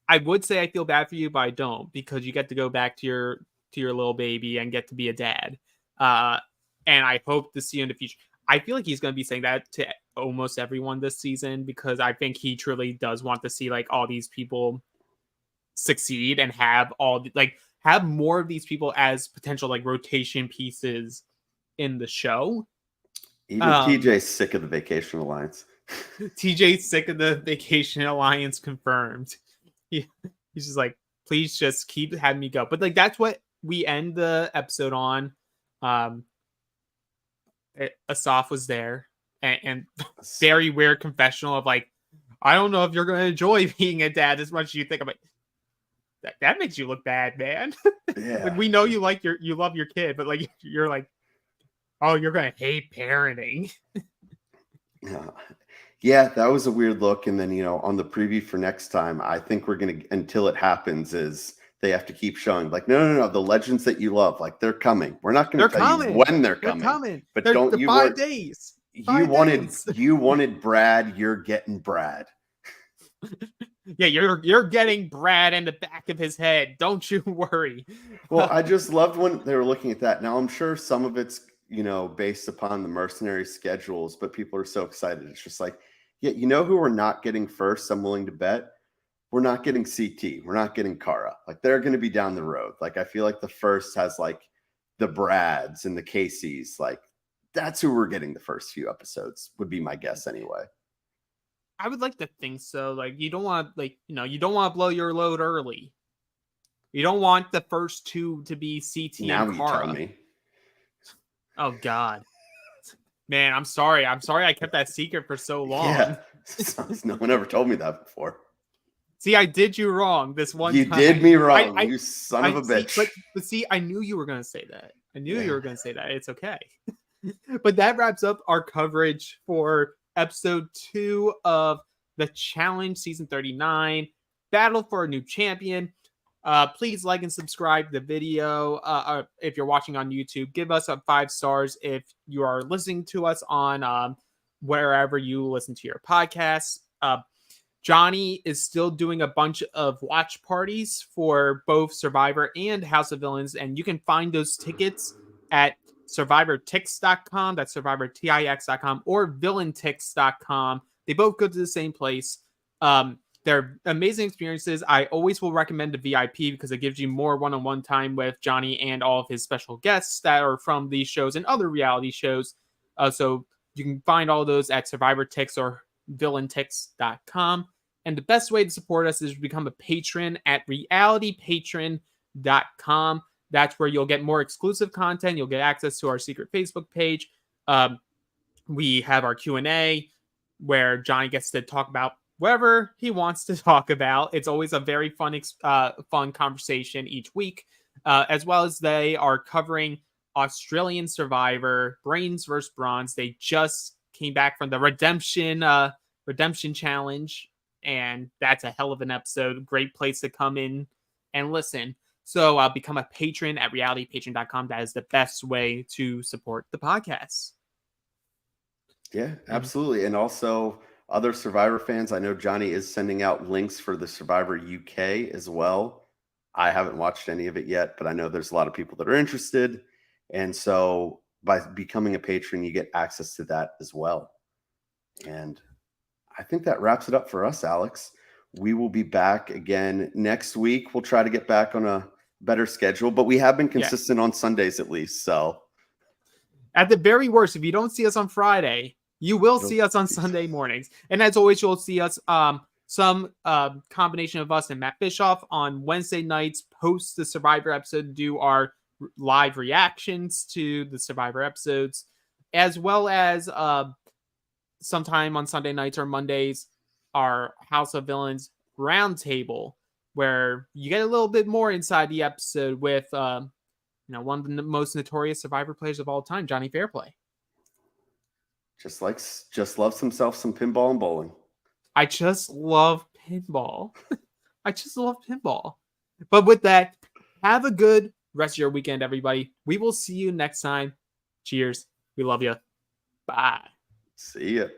I would say I feel bad for you, but I don't, because you get to go back to your little baby and get to be a dad. And I hope to see you in the future. I feel like he's going to be saying that to almost everyone this season, because I think he truly does want to see like all these people succeed and have have more of these people as potential like rotation pieces in the show. Even TJ's sick of the Vacation Alliance. TJ's sick of the Vacation Alliance, confirmed. He's just like, please just keep having me go. But like that's what we end the episode on. Asaf was there. and very weird confessional of like, I don't know if you're going to enjoy being a dad as much as you think. I'm like, that makes you look bad, man. Yeah. Like, we know you love your kid, but like, you're like, oh, you're going to hate parenting. Yeah, that was a weird look. And then, on the preview for next time, I think we're going to, until it happens, is they have to keep showing like, no, the legends that you love, like they're coming. We're not going to tell you when they're coming. But don't you 5 days. You wanted Brad, you're getting Brad. Yeah, you're getting Brad in the back of his head. Don't you worry. Well, I just loved when they were looking at that. Now, I'm sure some of it's, based upon the mercenary schedules, but people are so excited. It's just like, yeah, who we're not getting first? I'm willing to bet we're not getting CT. We're not getting Kara. Like, they're going to be down the road. Like, I feel like the first has like the Brads and the Caseys. Like, that's who we're getting the first few episodes, would be my guess anyway. I would like to think so. Like, you don't want you don't want to blow your load early. You don't want the first two to be CT now and Kara. You tell me. Oh God, man, I'm sorry. I kept that secret for so long. Yeah. No one ever told me that before. See, I did you wrong this one you time. You did me wrong, you son of a bitch. But see, I knew you were going to say that. You were going to say that. It's okay. But that wraps up our coverage for episode 2 of The Challenge Season 39, Battle for a New Champion. Please like and subscribe the video. If you're watching on YouTube, give us 5 stars. If you are listening to us on wherever you listen to your podcasts. Johnny is still doing a bunch of watch parties for both Survivor and House of Villains, and you can find those tickets at survivortix.com, that's survivortix.com, or villaintix.com. They both go to the same place. They're amazing experiences. I always will recommend the VIP because it gives you more one-on-one time with Johnny and all of his special guests that are from these shows and other reality shows. So you can find all those at survivortix or villaintix.com. And the best way to support us is to become a patron at realitypatron.com. That's where you'll get more exclusive content. You'll get access to our secret Facebook page. We have our Q&A where Johnny gets to talk about whatever he wants to talk about. It's always a very fun conversation each week, as well as they are covering Australian Survivor, Brains vs. Bronze. They just came back from the Redemption Challenge, and that's a hell of an episode. Great place to come in and listen. So become a patron at realitypatron.com. That is the best way to support the podcast. Yeah, absolutely. And also other Survivor fans, I know Johnny is sending out links for the Survivor UK as well. I haven't watched any of it yet, but I know there's a lot of people that are interested. And so by becoming a patron, you get access to that as well. And I think that wraps it up for us, Alex. We will be back again next week. We'll try to get back on a better schedule, but we have been consistent on Sundays at least. So at the very worst, if you don't see us on Friday, you will see us on Sunday mornings. And as always, you'll see us some combination of us and Matt Bischoff on Wednesday nights post the Survivor episode, do our live reactions to the Survivor episodes, as well as sometime on Sunday nights or Mondays, our House of Villains roundtable, where you get a little bit more inside the episode with one of the most notorious Survivor players of all time, Johnny Fairplay. Just loves himself some pinball and bowling. I just love pinball. But with that, have a good rest of your weekend, everybody. We will see you next time. Cheers. We love you. Bye. See ya.